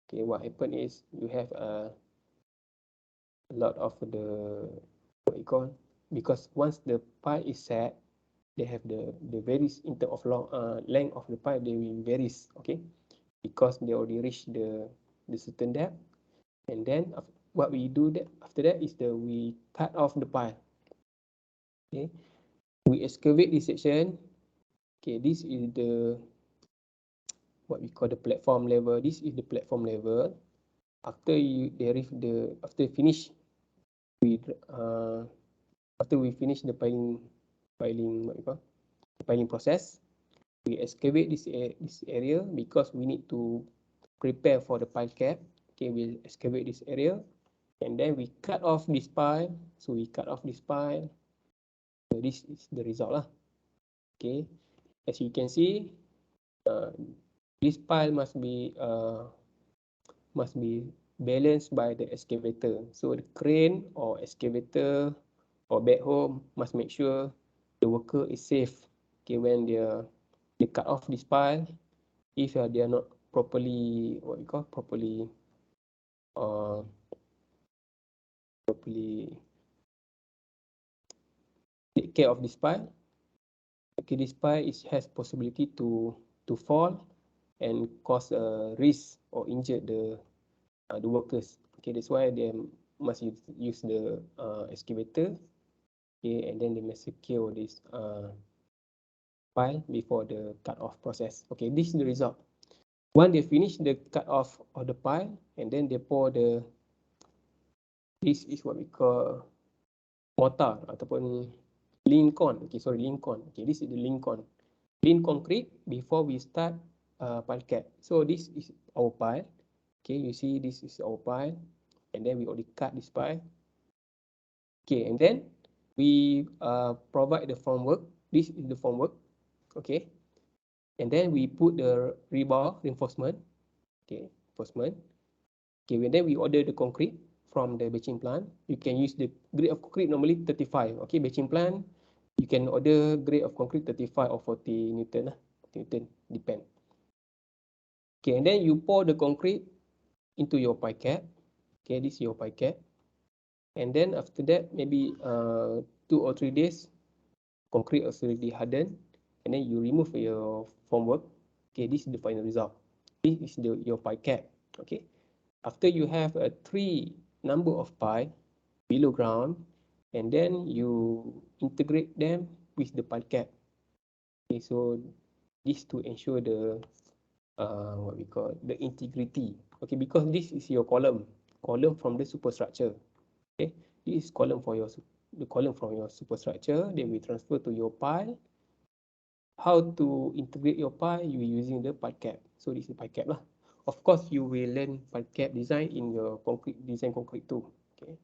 Okay, what happen is you have a lot of the what you call, because once the pile is set, they have the varies in terms of length of the pile, they will varies. Okay, because they already reach the certain depth, and then what we do that after that is we cut off the pile. Okay, we excavate this section. Okay, this is the what we call the platform level. This is the platform level. After you after we finish the piling what we call the piling process, we excavate this area because we need to prepare for the pile cap. Okay, we'll excavate this area and then we cut off this pile. So we cut off this pile. So this is the result lah. Okay, as you can see, this pile must be balanced by the excavator. So the crane or excavator or backhoe must make sure the worker is safe. Okay, when they cut off this pile, if they are not properly take care of this pile, okay, this pile has possibility to fall and cause a risk or injure the workers. Okay, that's why they must use the excavator. Okay, and then they must secure this pile before the cut off process. Okay, this is the result. Once they finish the cut off of the pile, and then they pour this is what we call mortar ataupun Lincoln. Okay, sorry, Lincoln. Okay, this is the Lincoln. Lean concrete before we start pile cap. So this is our pile. Okay, you see this is our pile, and then we already cut this pile. Okay, and then we provide the formwork. This is the formwork. Okay, and then we put the rebar reinforcement. Okay, reinforcement. Okay, and then we order the concrete from the batching plant. You can use the grade of concrete normally 35. Okay, batching plant, you can order grade of concrete 35 or 40 Newton lah. Newton, depend. Okay, and then you pour the concrete into your pie cap. Okay, this is your pie cap. And then after that, maybe 2 or 3 days, concrete is already hardened. And then you remove your formwork. Okay, this is the final result. This is your pie cap. Okay. After you have a 3 number of pie below ground, and then you integrate them with the pie cap. Okay, so this to ensure the what we call the integrity. Okay, because this is your column from the superstructure. Okay, this is column for the column from your superstructure. Then we transfer to your pile. How to integrate your pile? You using the pile cap. So this is pile cap lah. Of course, you will learn pile cap design in your concrete too. Okay.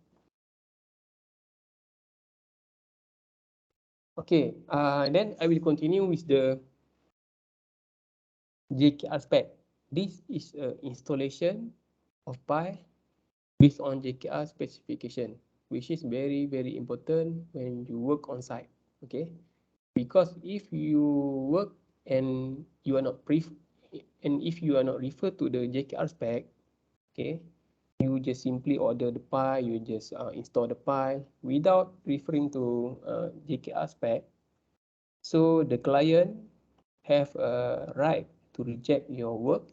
Okay. Then I will continue with the JKR spec. This is an installation of pile based on JKR specification, which is very, very important when you work on site. Okay. Because if you work and you are not if you are not referred to the JKR spec, okay, you just simply order the pile, you just install the pile without referring to JKR spec. So the client have a right to reject your work,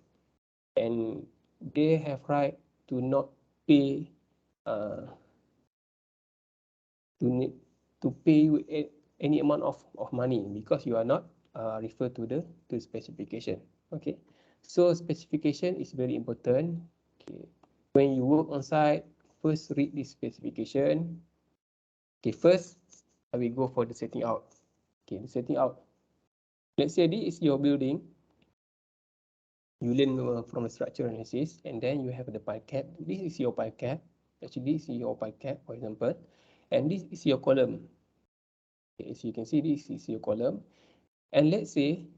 and they have right to not pay to pay you any amount of money because you are not referred to the specification. Okay, so specification is very important. Okay, when you work on site, first read this specification. Okay, first I will go for the setting out. Okay, the setting out. Let's say this is your building. You learn from the structural analysis, and then you have the pile cap. This is your pile cap. Actually, this is your pile cap, for example, and this is your column. Okay, as you can see, this is your column. And let's say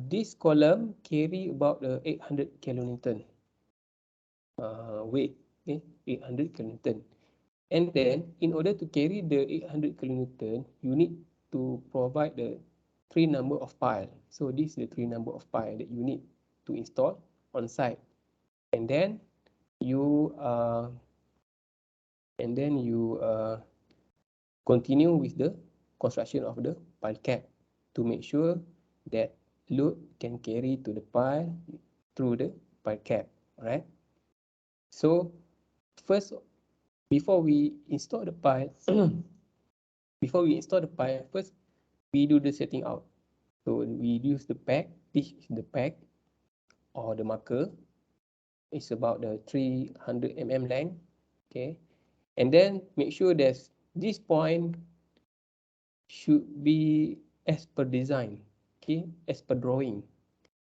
this column carry about 800 kilonewton weight. Okay, 800 kilonewton. And then, in order to carry the 800 kilonewton, you need to provide the 3 number of pile. So this is the 3 number of pile that you need to install on site. And then you continue with the construction of the pile cap to make sure that load can carry to the pile through the pile cap. Alright. So first, before we install the pile, first we do the setting out. So we use the peg. This is the peg or the marker. It's about the 300 mm length. Okay, and then make sure that this point should be as per design. Okay, as per drawing,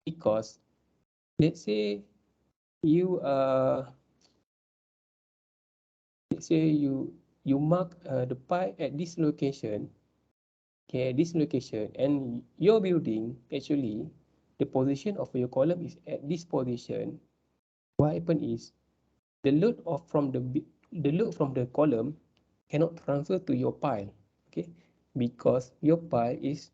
because let's say you let's say you mark the pipe at this location. Okay, at this location, and your building actually the position of your column is at this position. What happen is the load of the load from the column cannot transfer to your pile. Okay, because your pile is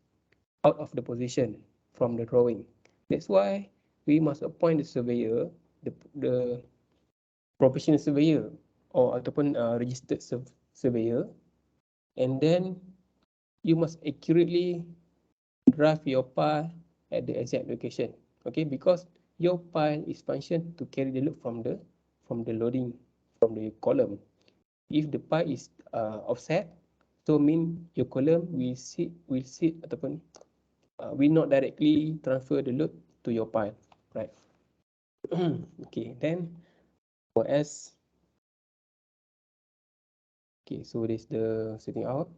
out of the position from the drawing. That's why we must appoint the surveyor, the professional surveyor or ataupun registered surveyor, and then you must accurately drive your pile at the exact location. Okay, because your pile is functioned to carry the load from the loading from the column. If the pile is offset, so mean your column will sit ataupun will not directly transfer the load to your pile, right? Okay, then for S, okay, so this the setting out,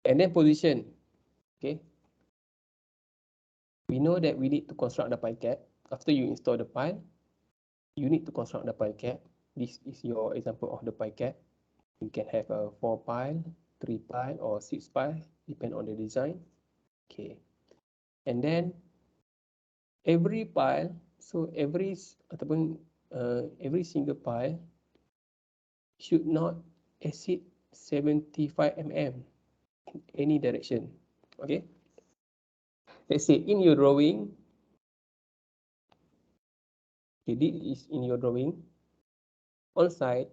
and then position. Okay, we know that we need to construct the pile cap. After you install the pile, you need to construct the pile cap. This is your example of the pile cap. You can have a 4 pile, 3 pile, or 6 pile, depend on the design. Okay, and then every pile, so every single pile should not exceed 75 mm in any direction. Okay, let's say in your drawing, okay, this is in your drawing. On site,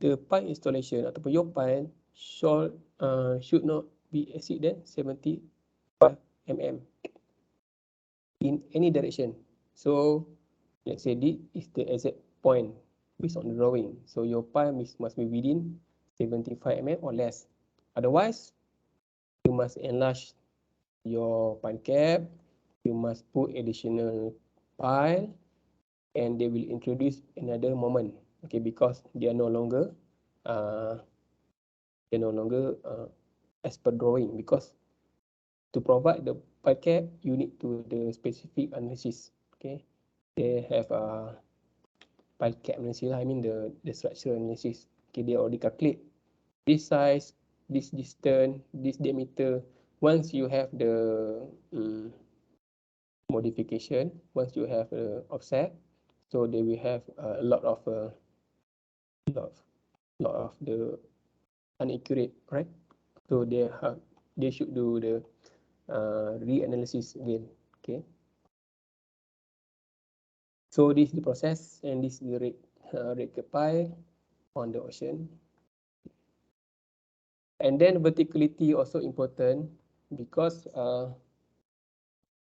the pile installation ataupun your pile should not be exceed than 75 mm in any direction. So let's say this is the exact point based on the drawing. So your pile must be within 75 mm or less. Otherwise, you must enlarge your pile cap. You must put additional pile, and they will introduce another moment. Okay, because they are no longer uh, as per drawing, because to provide the pile cap, you need to the specific analysis. Okay, they have pile cap analysis lah. I mean the structural analysis. Okay, they already calculate this size, this distance, this diameter. Once you have the modification, once you have offset, so they will have a lot of the inaccurate, right? So they should do the reanalysis again. Okay, so this is the process, and this is the rate pile on the ocean. And then verticality also important, because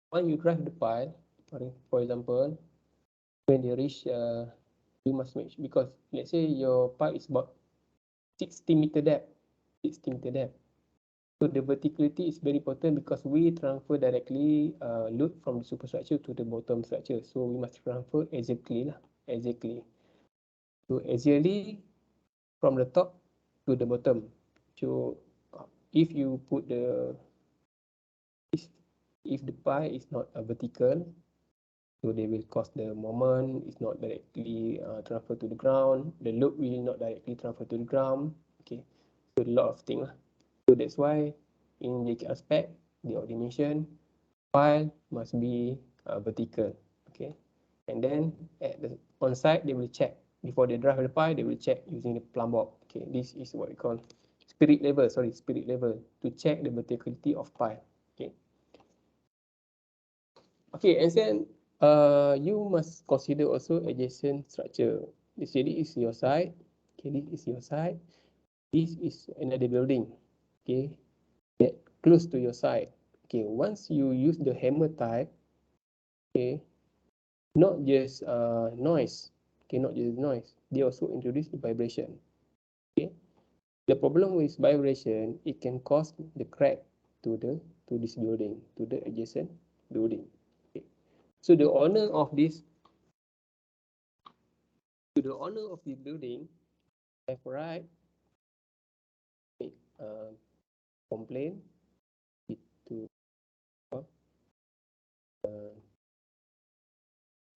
when you drive the pile, for example, when they reach, you must make sure, because let's say your pile is about 60 meter depth, 60 meter depth. So the verticality is very important, because we transfer directly load from the superstructure to the bottom structure. So we must transfer exactly. So exactly from the top to the bottom. So if you put if the pile is not vertical, so they will cause the moment is not directly transfer to the ground. The load will not directly transfer to the ground. Okay, so a lot of things. So that's why in the aspect, the ordination pile must be vertical. Okay, and then at the on site, they will check before they drive the pile. They will check using the plumb bob. Okay, this is what we call spirit level to check the verticality of pile. Okay. Okay, and then you must consider also adjacent structure. This is your side. Okay, this is your side. This is another building. Okay, that close to your side. Okay, once you use the hammer type, okay, not just noise. Okay, not just noise. They also introduce the vibration. Okay, the problem with vibration, it can cause the crack. to this building, to the adjacent building. Okay. So the owner of this building have right to make complaint to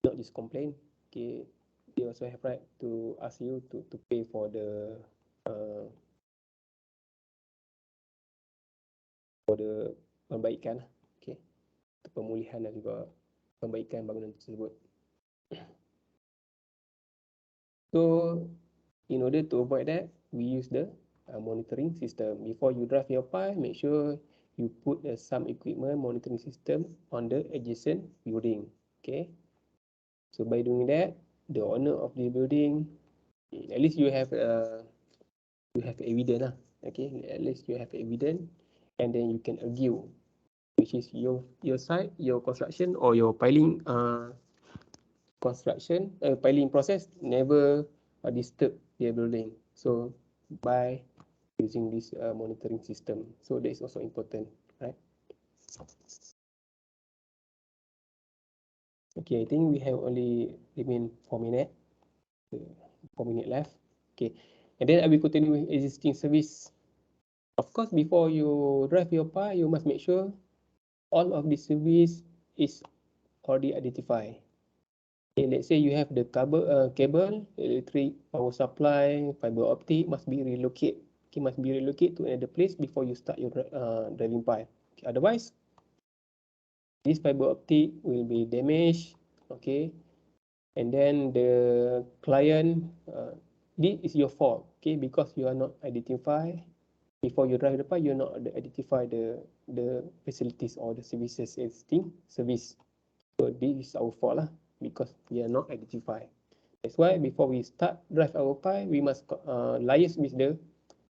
not just complain. Okay, they also have right to ask you to pay for the perbaikan, okay, pemulihan dan juga perbaikan bangunan tersebut. So in order to avoid that, we use the monitoring system. Before you drive your pile, make sure you put some equipment monitoring system on the adjacent building. Okay. So by doing that, the owner of the building, at least you have evidence lah. Okay, at least you have evidence, and then you can argue which is your side, your construction or your piling piling process never disturb their building. So by using this monitoring system, so that is also important, right? Okay, I think we have only remain 4 minutes, 4 minutes left. Okay, and then I will continue with existing service. Of course, before you drive your pile, you must make sure all of the service is already identified. Okay, let's say you have the cable, electric power supply, fiber optic must be relocated. Okay, must be relocated to another place before you start your driving pile. Okay, otherwise, this fiber optic will be damaged. Okay, and then the client, this is your fault. Okay, because you are not identify before you drive the pile, you are not identify the facilities or the services existing service. So this is our fault lah, because we are not identified. That's why before we start drive our pile, we must liaise with the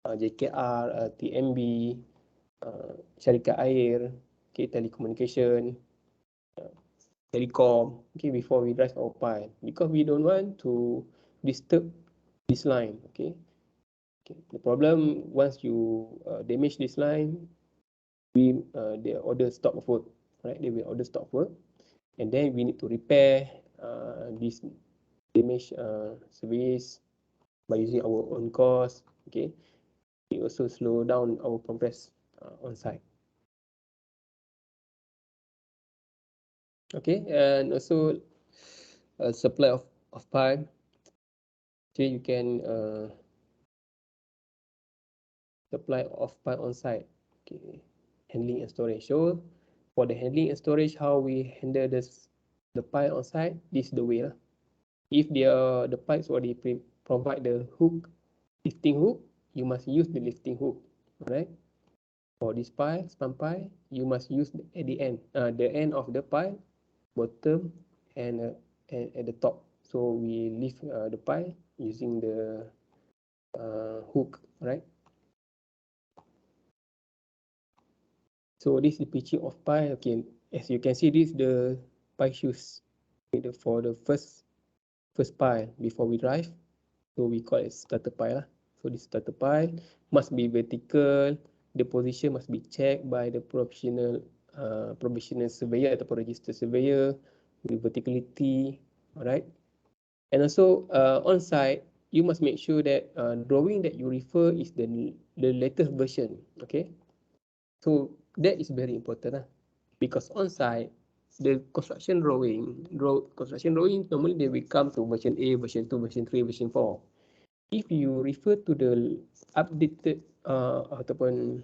JKR, TMB, syarikat air, okay, telecommunication, telecom, okay, before we drive our pile, because we don't want to disturb this line. Okay. Okay. The problem, once you damage this line, they order stop of work, right? They will order stop work, and then we need to repair this damage service by using our own cost. Okay, it also slow down our progress on site. Okay, and also supply of pipe. Okay, you can supply of pipe on site. Okay, handling and storage. So for the handling and storage, how we handle the pipe on site, this is the way. If the pipes already provide the hook, lifting hook, you must use the lifting hook. Alright. For this pipe, span pipe, you must use at the end of the pipe, bottom and at the top. So we lift the pipe using the hook, right? So this is the pitching of pipe. Okay, as you can see, this is the pipe shoes for the first pipe before we drive. So we call it starter pipe lah. So this starter pipe must be vertical. The position must be checked by the professional surveyor atau registered surveyor with verticality. Alright. And also on site, you must make sure that drawing that you refer is the latest version. Okay. So that is very important because on site, the construction drawing normally they will come to version A, version 2, version 3, version 4. If you refer to the updated ataupun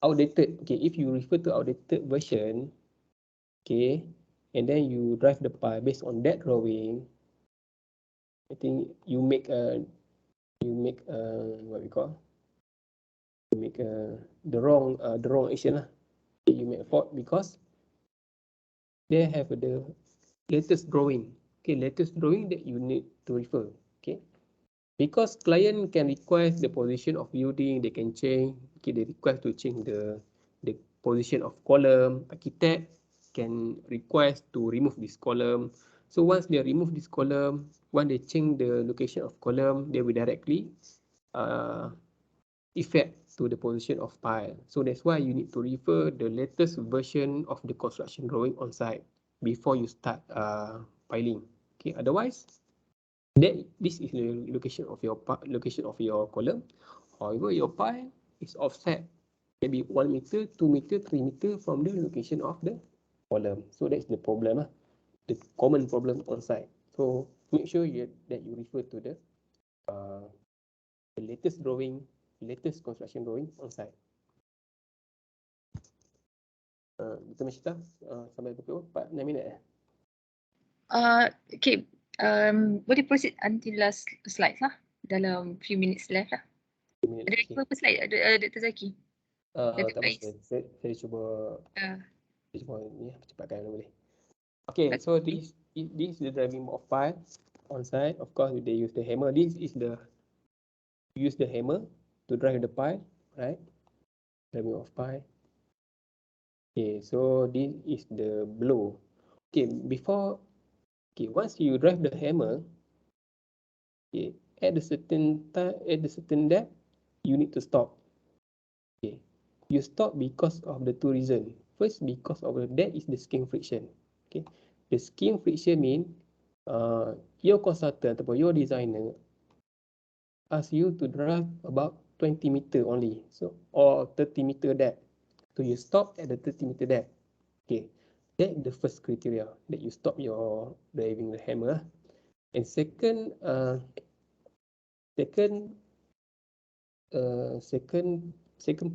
outdated, okay, if you refer to outdated version, okay, and then you drive the pipe based on that drawing, I think you make what we call, you make the wrong action lah. You make a fault because they have the latest drawing, okay, latest drawing that you need to refer, okay. Because client can request the position of building, they can change. Okay, they request to change the position of column. Architect can request to remove this column. So once they remove this column, when they change the location of column, they will directly effect to the position of pile. So that's why you need to refer the latest version of the construction drawing on site before you start piling. Okay, otherwise, this is the location of your column. However, your pile is offset maybe 1 meter, 2 meter, 3 meter from the location of the column. So that's the problem, the common problem on site. So make sure that you refer to the latest drawing, latest construction drawing on site. Betul Mashita? Sampai pukul 6 minit Okay, boleh proceed until last slide lah. Dalam few minutes left lah. 2 minit Ada lagi. berapa slide Dr. Zaki? Tak masalah. Saya cuba ni cepatkan kalau boleh. Okay, so this is the driving of pile on site. Of course, they use the hammer. This is use the hammer to drive the pile, right? Driving of pile. Okay, so this is the blow. Okay, once you drive the hammer, okay, at a certain time, at a certain depth, you need to stop. Okay, you stop because of the two reasons. First, because of that is the skin friction. Okay, the skin friction mean your consultant ataupun your designer ask you to drive about 20 meter only, so or 30 meter depth. So you stop at the 30 meter depth. Okay, that is the first criteria that you stop your driving the hammer. And second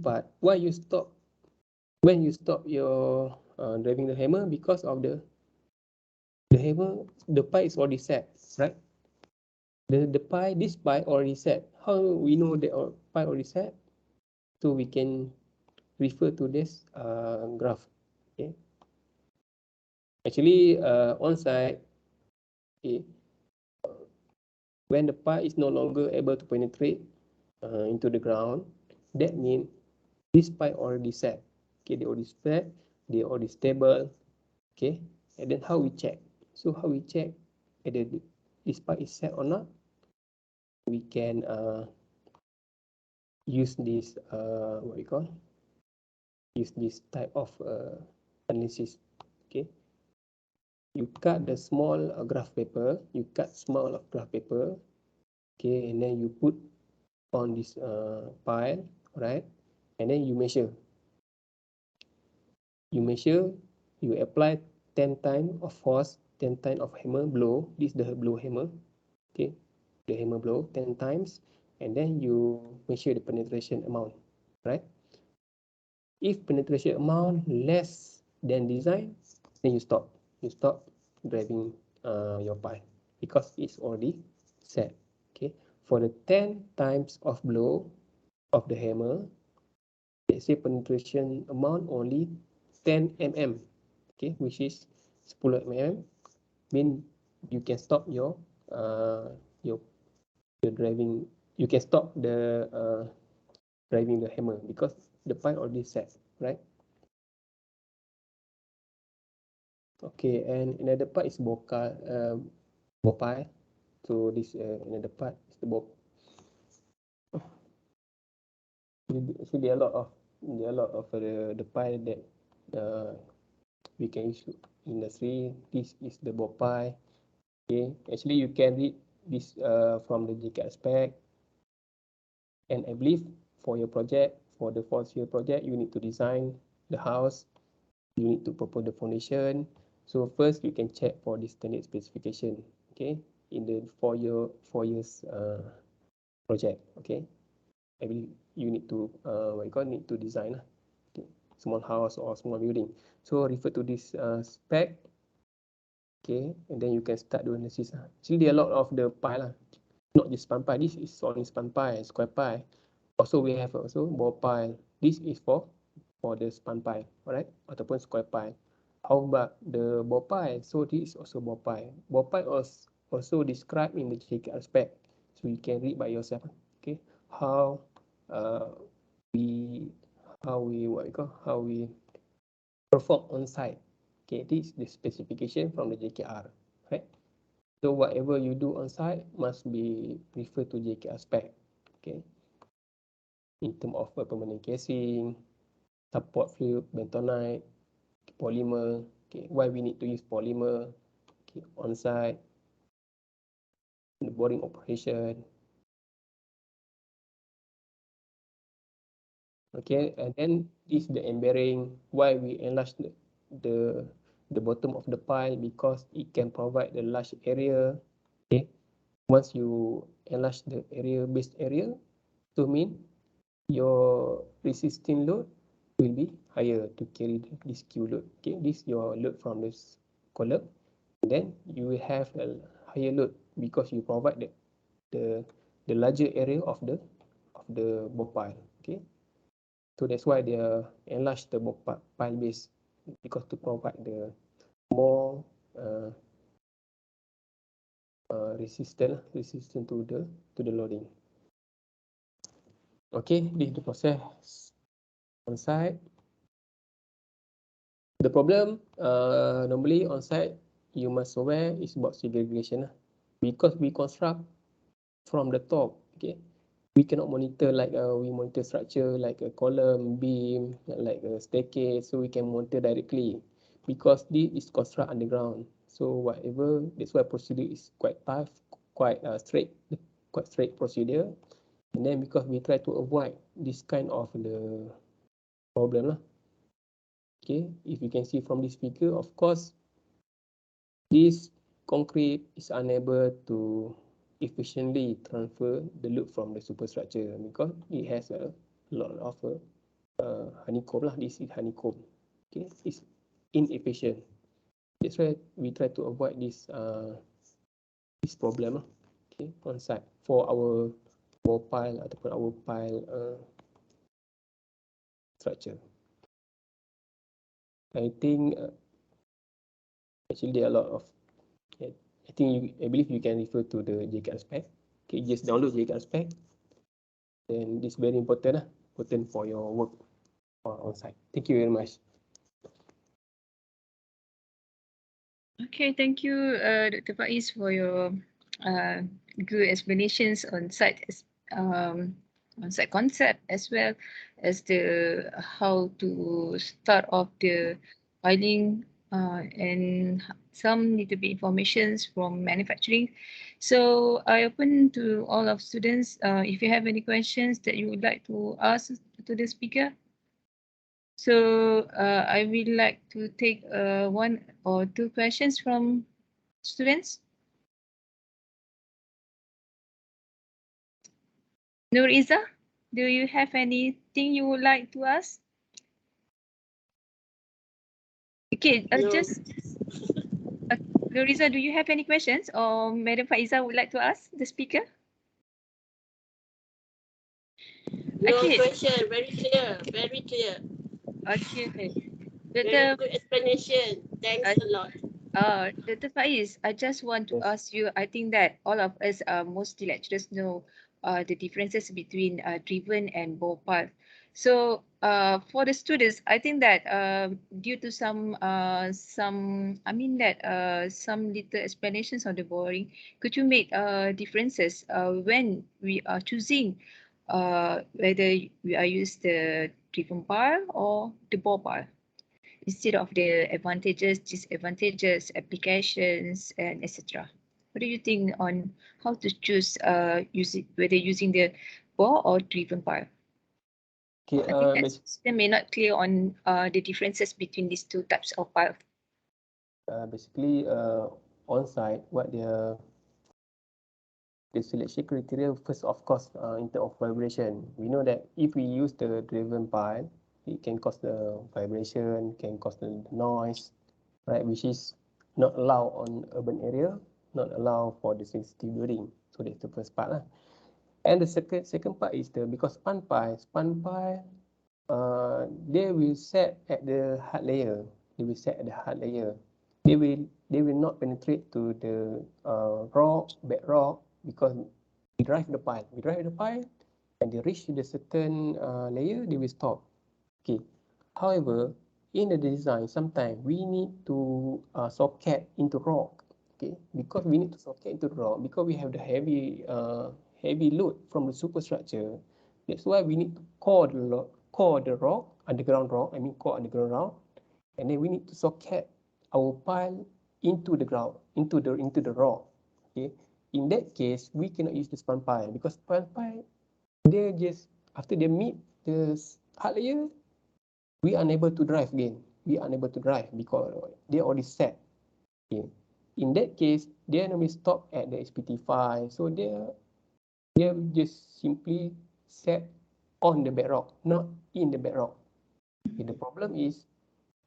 part, why you stop when you stop your driving the hammer, because of the hammer, the pie is already set, right? This pie already set. How we know that pie already set? So we can refer to this graph. Okay, actually on site, okay, when the pie is no longer able to penetrate into the ground, that means this pie already set. Okay, they already set, they already stable. Okay, and then how we check? So how we check whether this pie is set or not? We can use this what we call, use this type of analysis. Okay, you cut the small graph paper, okay, and then you put on this pile, right? And then you measure, you apply 10 times of force, 10 times of hammer blow. This is the blow hammer. Okay, the hammer blow 10 times, and then you measure the penetration amount, right? If penetration amount less than design, then you stop driving your pile because it's already set. Okay, for the 10 times of blow of the hammer, let's say penetration amount only 10 mm, okay, which is 10 mm, mean you can stop your driving, you can stop the driving the hammer because the pile already set, right? Okay, and another part is bopile. So this another part is the bop. So there are a lot of the pile that we can use in industry. This is the bopile. Okay, actually you can read this from the JK aspect. And I believe for your project, for the 4-year project, you need to design the house, you need to propose the foundation. So first you can check for the standard specification, okay, in the 4 years project. Okay, I believe you need to need to design okay, small house or small building. So refer to this spec, okay, and then you can start doing analysis. Actually there are a lot of the pile, not just span pile. This is only span pile, square pile. Also we have also ball pile. This is for the span pile, alright, ataupun square pile. How about the ball pile? So this is also ball pile. Ball pile also described in the JK aspect, so you can read by yourself. Okay, how we perform on site. Okay, this is the specification from the JKR, right? So whatever you do on site must be referred to JK aspect. Okay. in terms of permanent casing, support field, bentonite, polymer. Okay, why we need to use polymer? Okay, on site, the boring operation. Okay, and then this the embedding. Why we enlarge the the bottom of the pile, because it can provide the large area. Okay, once you enlarge the area, base area, to mean your resisting load will be higher to carry this Q load. Okay, this your load from this column. And then you will have a higher load because you provide the larger area of the bore pile. Okay, so that's why they enlarge the bore pile base, because to provide the more resistant to the loading. Okay, this is the process on site. The problem normally on site you must aware is about segregation because we construct from the top. Okay, we cannot monitor like we monitor structure like a column, beam, like a staircase, so we can monitor directly because this is construct underground. So whatever, that's why procedure is quite tough, quite straight procedure. And then because we try to avoid this kind of the problem Okay, if you can see from this figure, of course, this concrete is unable to efficiently transfer the load from the superstructure because it has a lot of honeycomb This is honeycomb. Okay, it's inefficient. That's why we try to avoid this problem. Okay, on site for our bore pile ataupun our pile structure. I think actually there are a lot of I believe you can refer to the JKR spec. Okay, just download JKR spec. Then this is very important for your work on site. Thank you very much. Okay, thank you, Dr. Faiz, for your good explanations on site concept as well as the how to start off the filing and some little bit informations from manufacturing. So I open to all of students. If you have any questions that you would like to ask to the speaker. So I would like to take one or two questions from students. Nuriza, do you have anything you would like to ask? Okay, No. Nuriza, do you have any questions or Madam Faiza would like to ask the speaker? No Okay. question, very clear, very clear. Okay. Very good explanation. Thanks a lot. Dr. Faiz, I just want to ask you, I think that all of us, mostly lecturers know the differences between driven and bore pile. So for the students, I think that due to some little explanations on the boring, could you make differences when we are choosing whether we are use the driven pile or the bore pile? Instead of the advantages, disadvantages, applications, and etc. What do you think on how to choose whether using the bore or driven pile? Okay, I think that student may not clear on the differences between these two types of pile. Basically, on site, what the selection criteria first, of course, in terms of vibration. We know that if we use the driven pile, it can cause the vibration, can cause the noise, right? Which is not allowed on urban area, not allowed for the sensitive building. So that's the first part lah. And the second part is because span pile, they will set at the hard layer. They will set at the hard layer. They will not penetrate to the rock, bedrock, because we drive the pile. And they reach the certain layer, they will stop. Okay. However, in the design, sometimes we need to socket into rock. Okay, because we need to socket into rock because we have the heavy load from the superstructure. That's why we need to core the rock, underground rock, core underground rock, and then we need to socket our pile into the ground, into the rock. Okay. In that case, we cannot use the span pile because span pile, they just after they meet the hard layer, we are unable to drive again. We are unable to drive because they already set. Okay. In that case, they normally stop at the SPT5, so they just simply set on the bedrock, not in the bedrock. Okay, the problem is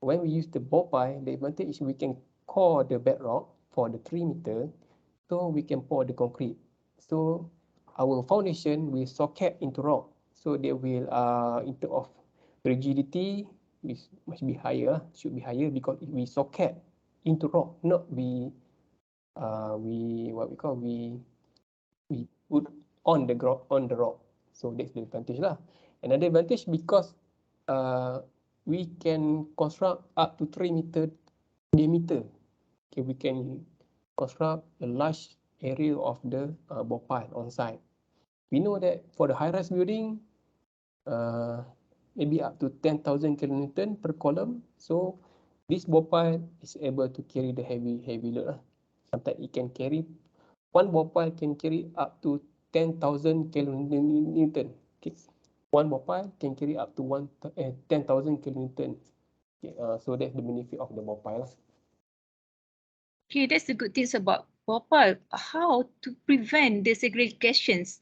when we use the ball pile, the advantage is we can core the bedrock for the 3 meter, so we can pour the concrete. So our foundation will socket into rock, so they will in terms of rigidity must be higher, should be higher because we socket into rock, not we put on the rock. So that's the advantage lah. Another advantage because we can construct up to 3 meter diameter. Okay, we can construct a large area of the ball pile on site. We know that for the high-rise building, maybe up to 10,000 kilonewton per column. So this ball pile is able to carry the heavy load. Sometimes it can carry, one ball pile can carry up to 10,000 kilonewton. Okay. One ball pile can carry up to 10,000 kilonewton. Okay, so that's the benefit of the ball pile. Okay, that's the good things about ball. How to prevent the segregations?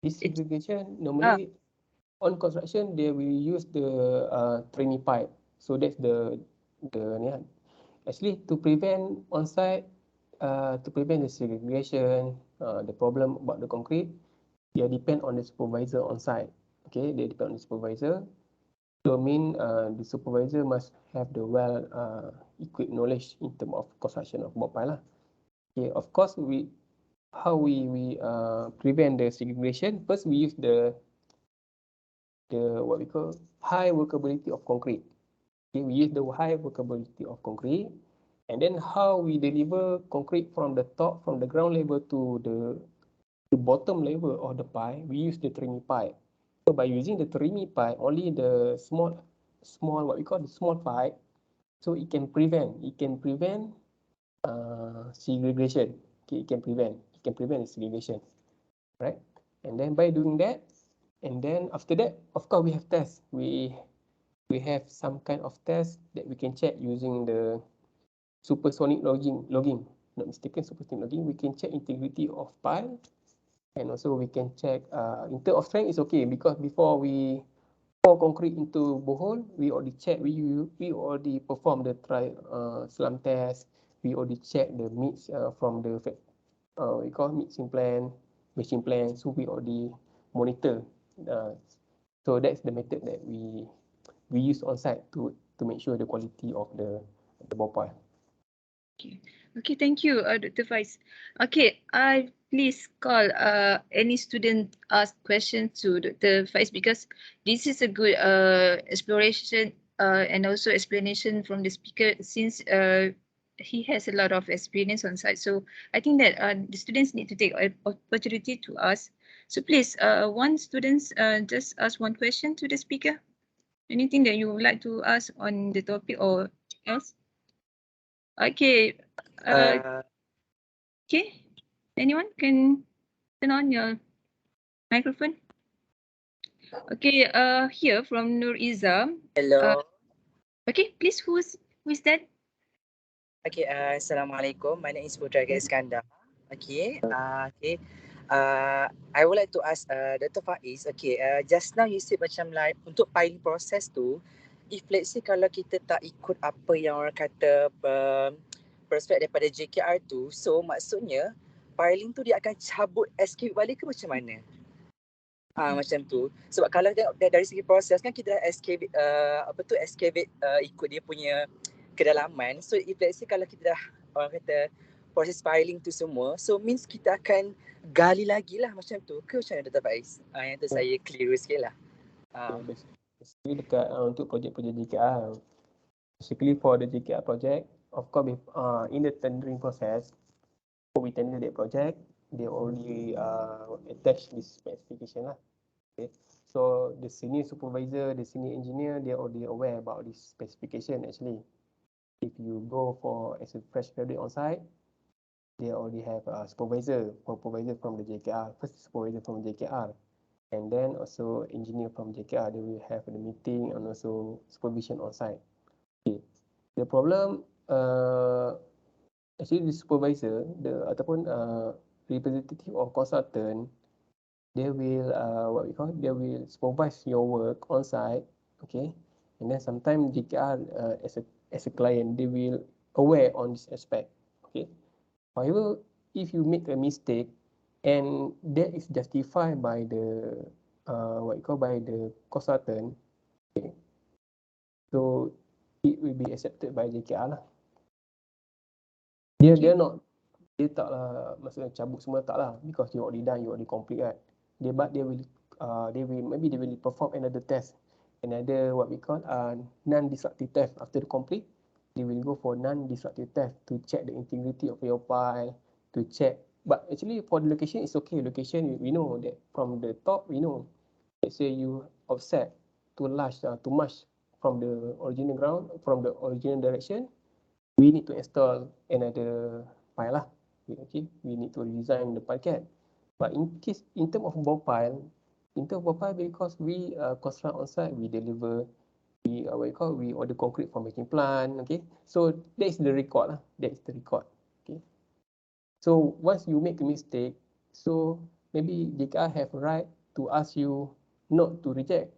This segregation normally on construction they will use the trainee pipe. So that's the actually to prevent on site to prevent the segregation, the problem about the concrete, they depend on the supervisor on site. Okay, they depend on the supervisor. So the supervisor must have the well equipped knowledge in terms of construction of ball pile lah. Okay, of course how we prevent the segregation. First, we use the what we call high workability of concrete. Okay, we use the high workability of concrete, and then how we deliver concrete from the top, from the ground level to the bottom level of the pile, we use the trainee pipe. So by using the trainee pipe, only the small what we call the small pipe, so it can prevent segregation. Okay, it can prevent the segregation, right? And then by doing that, and then after that, of course, we have tests. We have some kind of test that we can check using the supersonic logging. Not mistaken, supersonic logging. We can check integrity of pile, and also we can check in terms of strength is okay because before we pour concrete into borehole, we already check. We already perform the slam test. We already check the meets from the we call mixing plan, machine plan. So we already monitor. So that's the method that we use on site to make sure the quality of the ball pile. Okay, thank you, Dr. Faiz. Okay, please call any student ask questions to Dr. Faiz because this is a good exploration and also explanation from the speaker since he has a lot of experience on site. So I think that the students need to take opportunity to ask. So please, one students just ask one question to the speaker. Anything that you would like to ask on the topic or else? Okay. Okay. Anyone can turn on your microphone? Okay. Here from Nur Iza. Hello. Okay. Please, who is that? Okay. Assalamualaikum. My name is Putra Iskandar. Okay. Okay. I would like to ask Dr. Faiz. Okay. Just now you said macam like untuk piling process tu, if let's say kalau kita tak ikut apa yang orang kata prospek daripada JKR tu, so maksudnya piling tu dia akan cabut SK balik ke macam mana? Macam tu. Sebab kalau tengok dari segi proses kan kita dah excavate ikut dia punya kedalaman. So if let's say kalau kita dah orang kata proses piling tu semua, so means kita akan gali lagi lah macam tu ke macam mana Dr. Faiz? Yang tu saya clear sikit lah. Basically dekat untuk projek-projek JKR. Basically for the JKR project, of course in the tendering process, before we tender that project, they already attach this specification lah. Okay. So the senior supervisor, the senior engineer, they're already aware about this specification actually. If you go for as a fresh graduate on site, they already have a supervisor from the JKR, first supervisor from JKR, and then also engineer from JKR. They will have the meeting and also supervision on site. Okay. The problem, actually the supervisor, the ataupun representative or consultant, they will they will supervise your work on site, okay, and then sometimes JKR as a client, they will aware on this aspect, okay. However, if you make a mistake and that is justified by the by the consultant, okay, so it will be accepted by JKR lah. Dia not, dia taklah maksudnya cabut semua, taklah, because you already done, you already complete, right. But they will maybe they will perform another test, another what we call non-destructive test after the complete. They will go for non-destructive test to check the integrity of your file, to check. But actually for the location it's okay. Location we know that from the top, we know, let's say you offset too much from the original ground, from the original direction, we need to install another file lah. Okay, we need to redesign the parquet. But in terms of ball pile, because we construct on site, we deliver, we we order concrete from making plant. Okay, so that is the record lah. That is the record. Okay, so once you make a mistake, so maybe JKR have a right to ask you not to reject,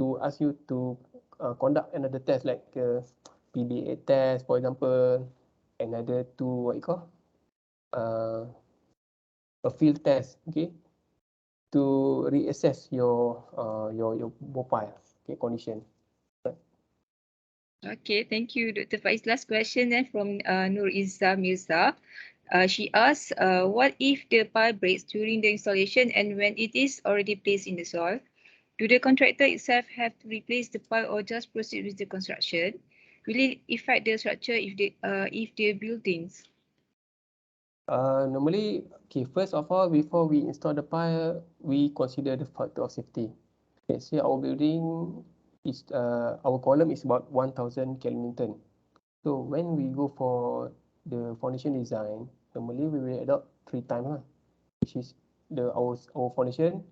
to ask you to conduct another test, like PDA test, for example, another two a field test, okay, to reassess your mobile, okay, condition. Okay, thank you, Dr. Faiz. Last question then from Nur Izzah Mirza. She asks, what if the pile breaks during the installation and when it is already placed in the soil? Do the contractor itself have to replace the pile or just proceed with the construction? Will it affect the structure if they buildings? Normally, okay, first of all, before we install the pile, we consider the factor of safety. Let's say our building is our column is about 1,000 kilonewton. So when we go for the foundation design, normally we will adopt 3 times, which is our foundation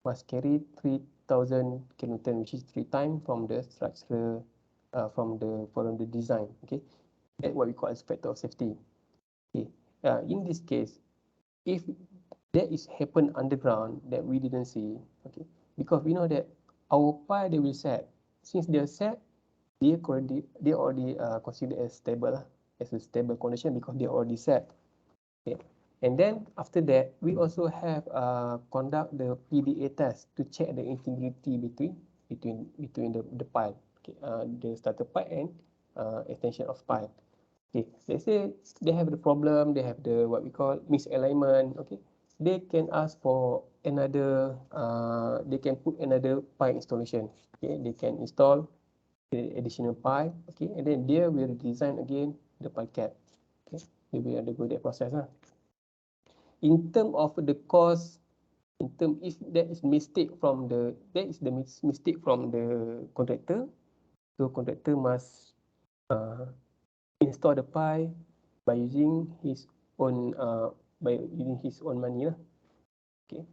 must carry 3,000 kilonewton, which is 3 times from the structure, from the design. Okay, that's what we call as factor of safety. Okay, in this case, if that is happen underground that we didn't see, okay, because we know that our pile they will set. Since they are set, they already considered as stable, as a stable condition, because they already set. Okay, and then after that, we also have conduct the PDA test to check the integrity between the pile, okay, the starter pile and extension of pile. Okay, let's say they have the problem, they have the what we call misalignment. Okay, they can ask for another, they can put another pile installation. Okay, they can install the additional pile. Okay, and then they will design again the pile cap. Okay, they will undergo that process lah. In terms of the cost, if that is mistake from the mistake from the contractor, so contractor must install the pile by using his own money lah. Okay,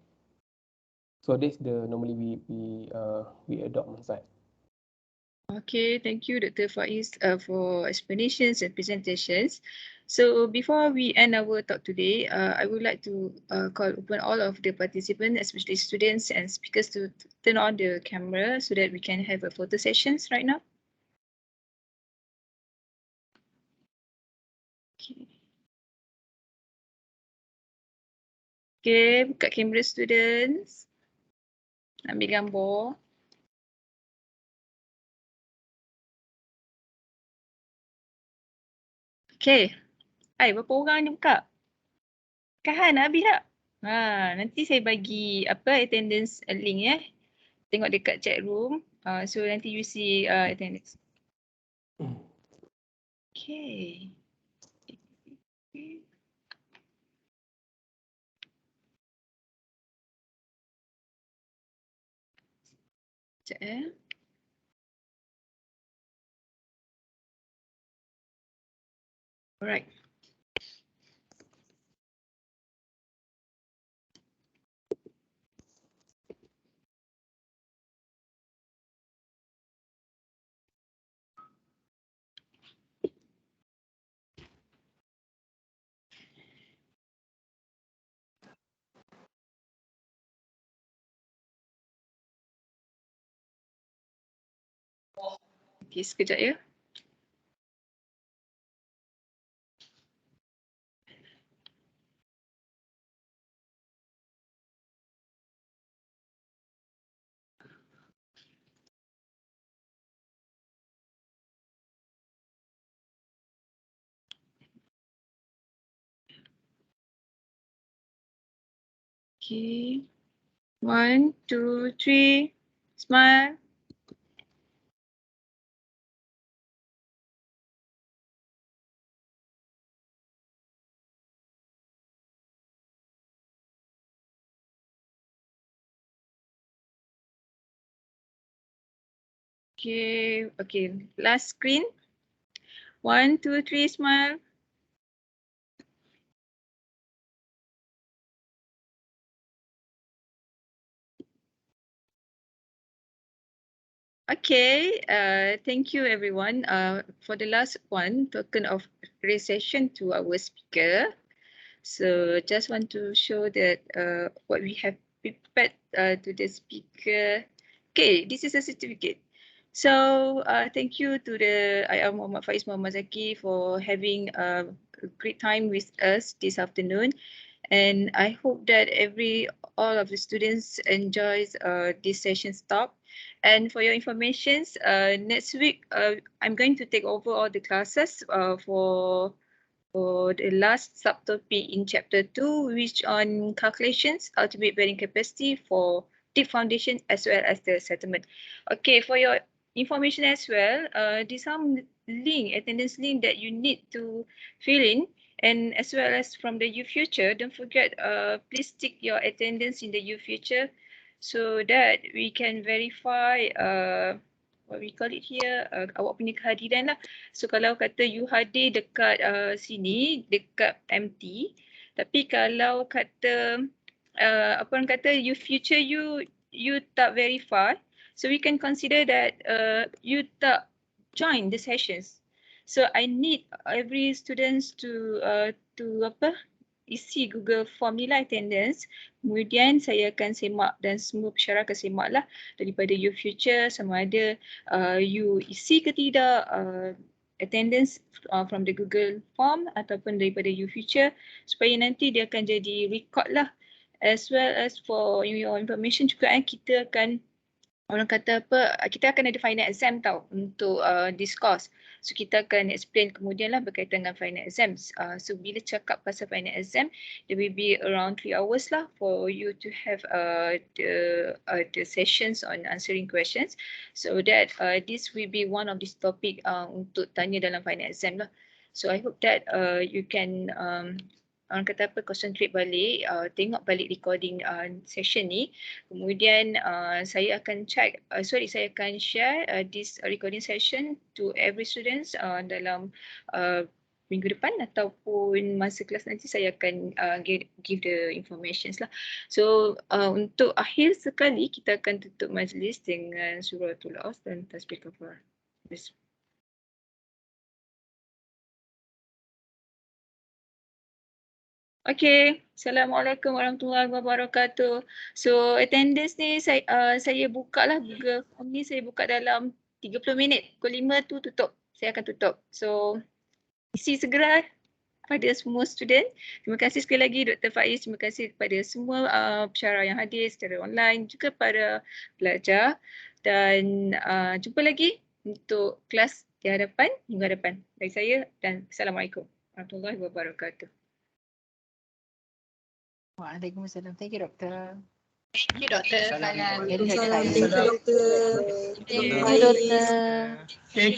so that's the normally we adopt on site. Okay, thank you, Dr. Faiz, for explanations and presentations. So before we end our talk today, I would like to call upon all of the participants, especially students and speakers, to turn on the camera so that we can have a photo sessions right now. Okay. Okay, buka kamera students. Ambil gambar. Okay. Hai, berapa orang ni buka? Kahan nak habis tak? Nanti saya bagi attendance link ya. Tengok dekat chat room. So nanti you see attendance. Okay. Sekejap eh. Alright. Okay, sekejap ya. Okay. 1, 2, 3. Smile. Okay. Last screen. 1, 2, 3. Smile. Okay, thank you everyone. For the last one, token of appreciation to our speaker. So just want to show that what we have prepared to the speaker. Okay, this is a certificate. So thank you to the IR Muhammad Faiz Muhammad Zaki for having a great time with us this afternoon. And I hope that all of the students enjoys this session stop. And for your information, next week I'm going to take over all the classes for the last subtopic in chapter 2, which on calculations, ultimate bearing capacity for deep foundation as well as the settlement. Okay, for your information as well, there's some attendance link that you need to fill in, and as well as from the U Future, don't forget, please tick your attendance in the U Future so that we can verify what we call it here, awak punya kehadiran lah. So kalau kata you hadir dekat sini, dekat MT, tapi kalau kata apa orang kata you future you tak verify, so we can consider that you tak join the sessions. So I need every students to isi Google Form ni lah attendance. Kemudian saya akan semak dan semua pesyarah akan semak lah daripada you future sama ada you isi ke tidak attendance from the Google Form ataupun daripada you future, supaya nanti dia akan jadi record lah. As well as for your information juga kita akan kita akan ada final exam tau untuk this course. So kita akan explain kemudian lah berkaitan dengan final exams. So bila cakap pasal final exam, there will be around 3 hours lah for you to have the sessions on answering questions. So that this will be one of this topic untuk tanya dalam final exam lah. So I hope that you can orang kata concentrate balik, tengok balik recording session ni. Kemudian saya akan saya akan share this recording session to every students dalam minggu depan ataupun masa kelas nanti saya akan give the informations lah. So untuk akhir sekali kita akan tutup majlis dengan suratul As dan tasbih kafar. Okay, Assalamualaikum warahmatullahi wabarakatuh. So attendance ni saya buka lah Google Form ni, saya buka dalam 30 minit. Pukul 5 tu tutup. Saya akan tutup. So isi segera pada semua student. Terima kasih sekali lagi Dr. Faiz. Terima kasih kepada semua pesyarah yang hadir secara online, juga para pelajar. Dan jumpa lagi untuk kelas di hadapan minggu hadapan. Dari saya dan Assalamualaikum warahmatullahi wabarakatuh. Waalaikumsalam. Thank you, Doktor. Thank you, Dr. Salam. Very helpful. Thank you, Doktor. Thank you, Doktor.